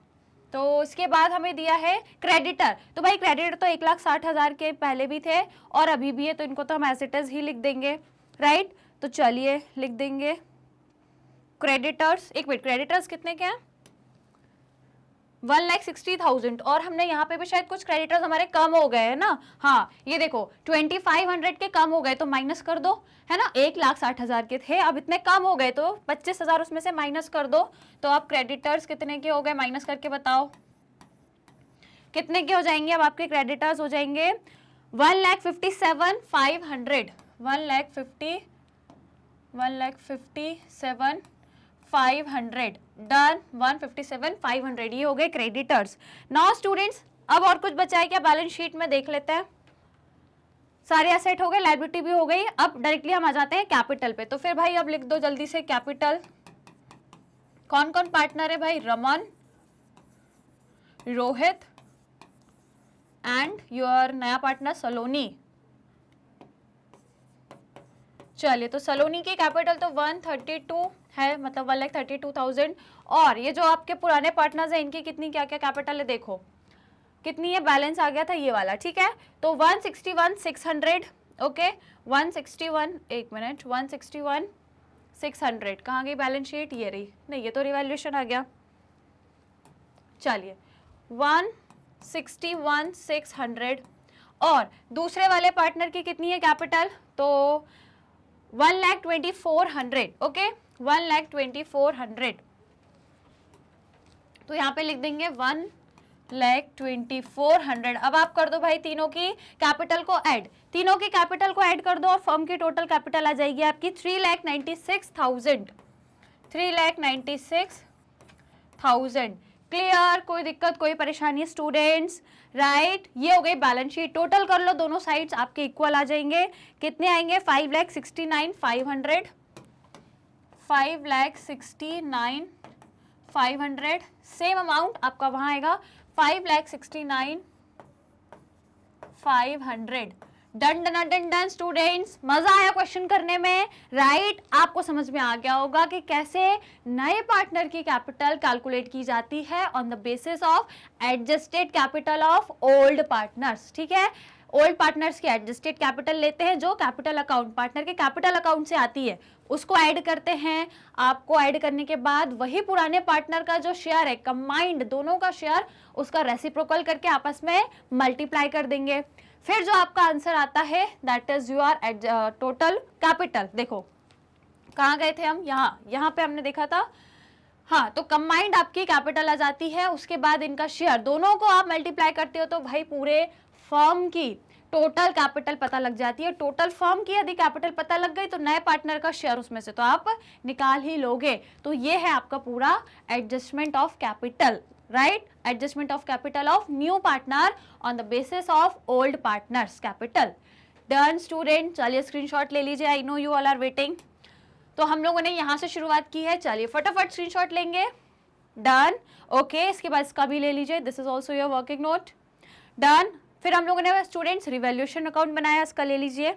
तो इसके बाद हमें दिया है क्रेडिटर, तो भाई क्रेडिटर तो 1,60,000 के पहले भी थे और अभी भी है, तो इनको तो हम एज इट इज ही लिख देंगे, राइट, तो चलिए लिख देंगे क्रेडिटर्स, एक मिनट क्रेडिटर्स कितने के हैं 1,60,000, और हमने यहाँ पे भी शायद कुछ क्रेडिटर्स हमारे कम हो गए हैं ना, हाँ ये देखो 2,500 के कम हो गए, तो माइनस कर दो, है ना, 1,60,000 के थे अब इतने कम हो गए, तो 25,000 उसमें से माइनस कर दो, तो आप क्रेडिटर्स कितने के हो गए, माइनस करके बताओ कितने के हो जाएंगे। अब आपके क्रेडिटर्स हो जाएंगे 1,57,500, 1,57,500, डन, 157,500 ये हो गए क्रेडिटर्स। नाउ स्टूडेंट्स अब और कुछ बचा है क्या, बैलेंस शीट में देख लेते हैं, सारे एसेट हो गए, लायबिलिटी भी हो गई, अब डायरेक्टली हम आ जाते हैं कैपिटल पे, तो फिर भाई अब लिख दो जल्दी से कैपिटल, कौन कौन पार्टनर है भाई, रमन, रोहित एंड योर नया पार्टनर सलोनी। चलिए तो सलोनी की कैपिटल तो 132 है, मतलब 1,32,000, और ये जो आपके पुराने पार्टनर्स हैं इनकी कितनी क्या क्या कैपिटल है देखो, कितनी है, बैलेंस आ गया था ये वाला, ठीक है, तो 161,600, ओके 161, एक मिनट 161,600 कहाँ गई बैलेंस शीट, ये रही, नहीं ये तो रिवैल्यूएशन आ गया, चलिए 161,600, और दूसरे वाले पार्टनर की कितनी है कैपिटल, तो 1,24,000, ओके 1,24,000, तो यहाँ पे लिख देंगे 1,24,000। अब आप कर दो भाई तीनों की कैपिटल को ऐड, तीनों की कैपिटल को ऐड कर दो और फर्म की टोटल कैपिटल आ जाएगी आपकी 3,96,000, 3,96,000। क्लियर, कोई दिक्कत कोई परेशानी स्टूडेंट्स, राइट, ये हो गई बैलेंस शीट, टोटल कर लो दोनों साइड्स आपके इक्वल आ जाएंगे, कितने आएंगे 5,69,500, 5,69,500, सेम अमाउंट आपका वहां आएगा 5,69,500। Done done done done students, मजा आया क्वेश्चन करने में, राइट, आपको समझ में आ गया होगा कि कैसे नए पार्टनर की कैपिटल कैलकुलेट की जाती है on the basis of adjusted capital of old partners, ठीक है, ओल्ड पार्टनर्स की एडजस्टेड कैपिटल लेते हैं जो कैपिटल अकाउंट पार्टनर के कैपिटल अकाउंट से आती है, उसको ऐड करते हैं, आपको ऐड करने के बाद वही पुराने पार्टनर का जो शेयर है कंबाइंड दोनों का शेयर उसका रेसिप्रोकल करके आपस में मल्टीप्लाई कर देंगे, फिर जो आपका आंसर आता है that is your total capital. देखो कहाँ गए थे हम, यहाँ पे हमने देखा था, हाँ, तो कंबाइंड आपकी कैपिटल आ जाती है, उसके बाद इनका शेयर दोनों को आप मल्टीप्लाई करते हो तो भाई पूरे फर्म की टोटल कैपिटल पता लग जाती है, टोटल फर्म की यदि कैपिटल पता लग गई तो नए पार्टनर का शेयर उसमें से तो आप निकाल ही लोगे, तो ये है आपका पूरा adjustment of capital, right, adjustment of capital of new partner on the basis of old partners capital. Done student, चलिए स्क्रीनशॉट ले लीजिए, I know you all are waiting. तो हम लोगों ने यहाँ से शुरुआत की है, चलिए फटाफट स्क्रीनशॉट लेंगे। डन, ओके, इसके बाद इसका भी ले लीजिए, this is also your working note. Done, फिर हम लोगों ने स्टूडेंट्स रिवैल्यूएशन अकाउंट बनाया, इसका ले लीजिए।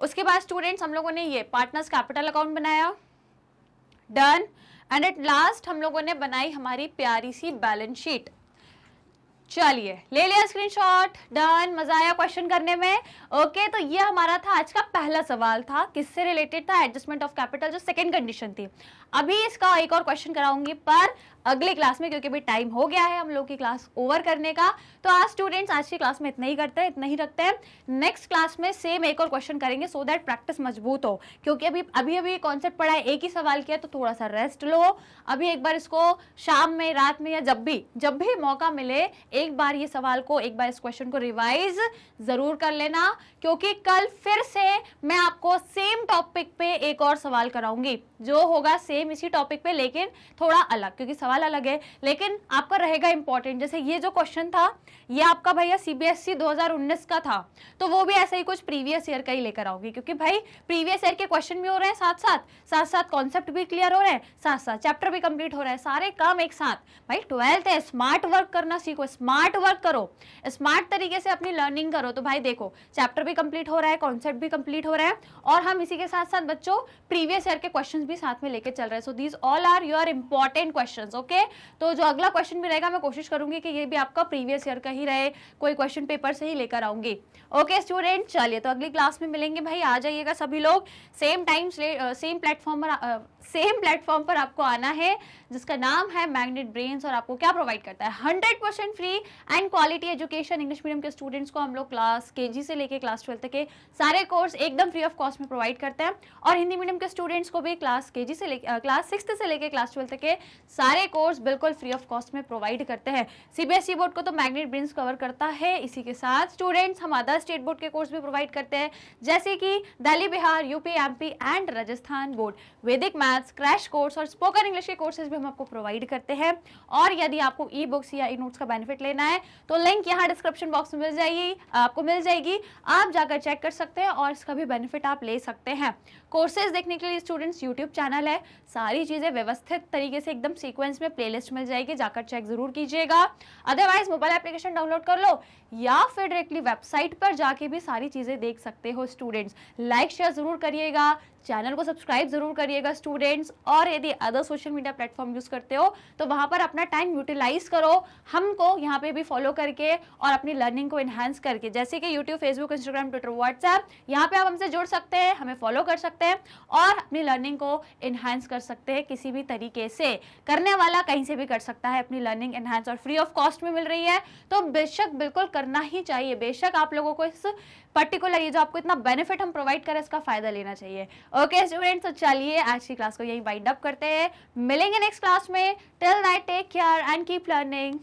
उसके बाद स्टूडेंट्स हम लोगों ने ये पार्टनर्स कैपिटल अकाउंट बनाया। डन, एंड एट लास्ट हम लोगों ने बनाई हमारी प्यारी सी बैलेंस शीट। चलिए ले लिया स्क्रीनशॉट, डन, मजा आया क्वेश्चन करने में। ओके, तो ये हमारा था आज का पहला सवाल था, किससे रिलेटेड था, एडजस्टमेंट ऑफ कैपिटल, जो सेकंड कंडीशन थी। अभी इसका एक और क्वेश्चन कराऊंगी पर अगली क्लास में, क्योंकि अभी टाइम हो गया है हम लोग की क्लास ओवर करने का। तो आज स्टूडेंट्स आज की क्लास में इतना ही करते हैं, इतना ही रखते हैं। नेक्स्ट क्लास में सेम एक और क्वेश्चन करेंगे सो दैट प्रैक्टिस मजबूत हो, क्योंकि अभी कॉन्सेप्ट पढ़ा है, एक ही सवाल किया, तो थोड़ा सा रेस्ट लो। अभी एक बार इसको शाम में, रात में या जब भी मौका मिले, एक बार ये सवाल को, एक बार इस क्वेश्चन को रिवाइज जरूर कर लेना, क्योंकि कल फिर से मैं आपको सेम टॉपिक पे एक और सवाल कराऊंगी, जो होगा सेम इसी टॉपिक पे लेकिन थोड़ा अलग, क्योंकि सवाल अलग है लेकिन आपका रहेगा इंपॉर्टेंट। जैसे ये जो क्वेश्चन था ये आपका भैया सीबीएसई 2019 का था, तो वो भी ऐसा ही कुछ प्रीवियस ईयर का ही लेकर आओगी, क्योंकि भाई प्रीवियस ईयर के क्वेश्चन भी हो रहे हैं, साथ साथ कॉन्सेप्ट भी क्लियर हो रहे हैं, साथ साथ चैप्टर भी कंप्लीट हो रहा है, सारे काम एक साथ। भाई 12th है, स्मार्ट वर्क करना सीखो, स्मार्ट वर्क करो, स्मार्ट तरीके से अपनी लर्निंग करो। तो भाई देखो, चैप्टर भी कंप्लीट हो रहा है, कॉन्सेप्ट भी कंप्लीट हो रहा है, और हम इसी के साथ साथ बच्चों प्रीवियस ईयर के क्वेश्चंस भी साथ में लेके चल रहे हैं। So these all are your important questions. Okay, तो जो अगला क्वेश्चन भी रहेगा मैं कोशिश करूंगी कि ये भी आपका प्रीवियस ईयर का ही रहे, कोई क्वेश्चन पेपर से ही लेकर आऊंगी। ओके स्टूडेंट, चलिए तो अगली क्लास में मिलेंगे। भाई आ जाइएगा सभी लोग, सेम टाइम सेम प्लेटफॉर्म पर आपको आना है, जिसका नाम है मैग्नेट ब्रेन्स, और आपको क्या प्रोवाइड करता है, 100% free and quality education. English medium के स्टूडेंट्स को हम लोग क्लास केजी से लेके क्लास 12 तक के सारे कोर्स एकदम फ्री ऑफ कॉस्ट में प्रोवाइड करते हैं, और हिंदी मीडियम के स्टूडेंट्स को भी क्लास केजी से क्लास 6 से लेके क्लास 12 तक के सारे कोर्स बिल्कुल फ्री ऑफ कॉस्ट में प्रोवाइड करते हैं। सीबीएसई बोर्ड को तो मैग्नेट ब्रेन्स कवर करता है, इसी के साथ स्टूडेंट्स हम अदर स्टेट बोर्ड के कोर्स भी प्रोवाइड करते हैं, जैसे कि Delhi, Bihar, UP, MP and Rajasthan board, वैदिक मैथ्स, क्रैश कोर्स और स्पोकन इंग्लिश के कोर्सेज भी हम आपको प्रोवाइड करते हैं। और यदि आपको ई बुक्स या ई नोट्स का बेनिफिट लेना है तो लिंक यहाँ डिस्क्रिप्शन बॉक्स में आपको मिल जाएगी, आप जाकर चेक कर सकते हैं और इसका भी बेनिफिट आप ले सकते हैं। कोर्सेज देखने के लिए स्टूडेंट्स यूट्यूब चैनल है, सारी चीजें व्यवस्थित तरीके से एकदम सीक्वेंस में प्लेलिस्ट मिल जाएगी, जाकर चेक जरूर कीजिएगा। अदरवाइज मोबाइल एप्लीकेशन डाउनलोड कर लो या फिर डायरेक्टली वेबसाइट पर जाके भी सारी चीजें देख सकते हो। स्टूडेंट्स लाइक शेयर जरूर करिएगा, चैनल को सब्सक्राइब जरूर करिएगा स्टूडेंट्स, और यदि other social media platform use करते हो तो वहां पर अपना टाइम यूटिलाइज करो, हमको यहाँ पे भी फॉलो करके और अपनी लर्निंग को एनहांस करके, जैसे कि YouTube, Facebook, Instagram, Twitter, WhatsApp, यहाँ पे आप हमसे जुड़ सकते हैं, हमें फॉलो कर सकते हैं और अपनी लर्निंग को एनहांस कर सकते हैं। किसी भी तरीके से करने वाला कहीं से भी कर सकता है अपनी लर्निंग एनहांस, और फ्री ऑफ कॉस्ट में मिल रही है, तो बेशक बिल्कुल करना ही चाहिए। बेशक आप लोगों को इस पर्टिकुलर ये जो आपको इतना बेनिफिट हम प्रोवाइड करें इसका फायदा लेना चाहिए। ओके स्टूडेंट्स, तो चलिए आज की क्लास को यही वाइंड अप करते हैं, मिलेंगे नेक्स्ट क्लास में। Till that take care and keep learning.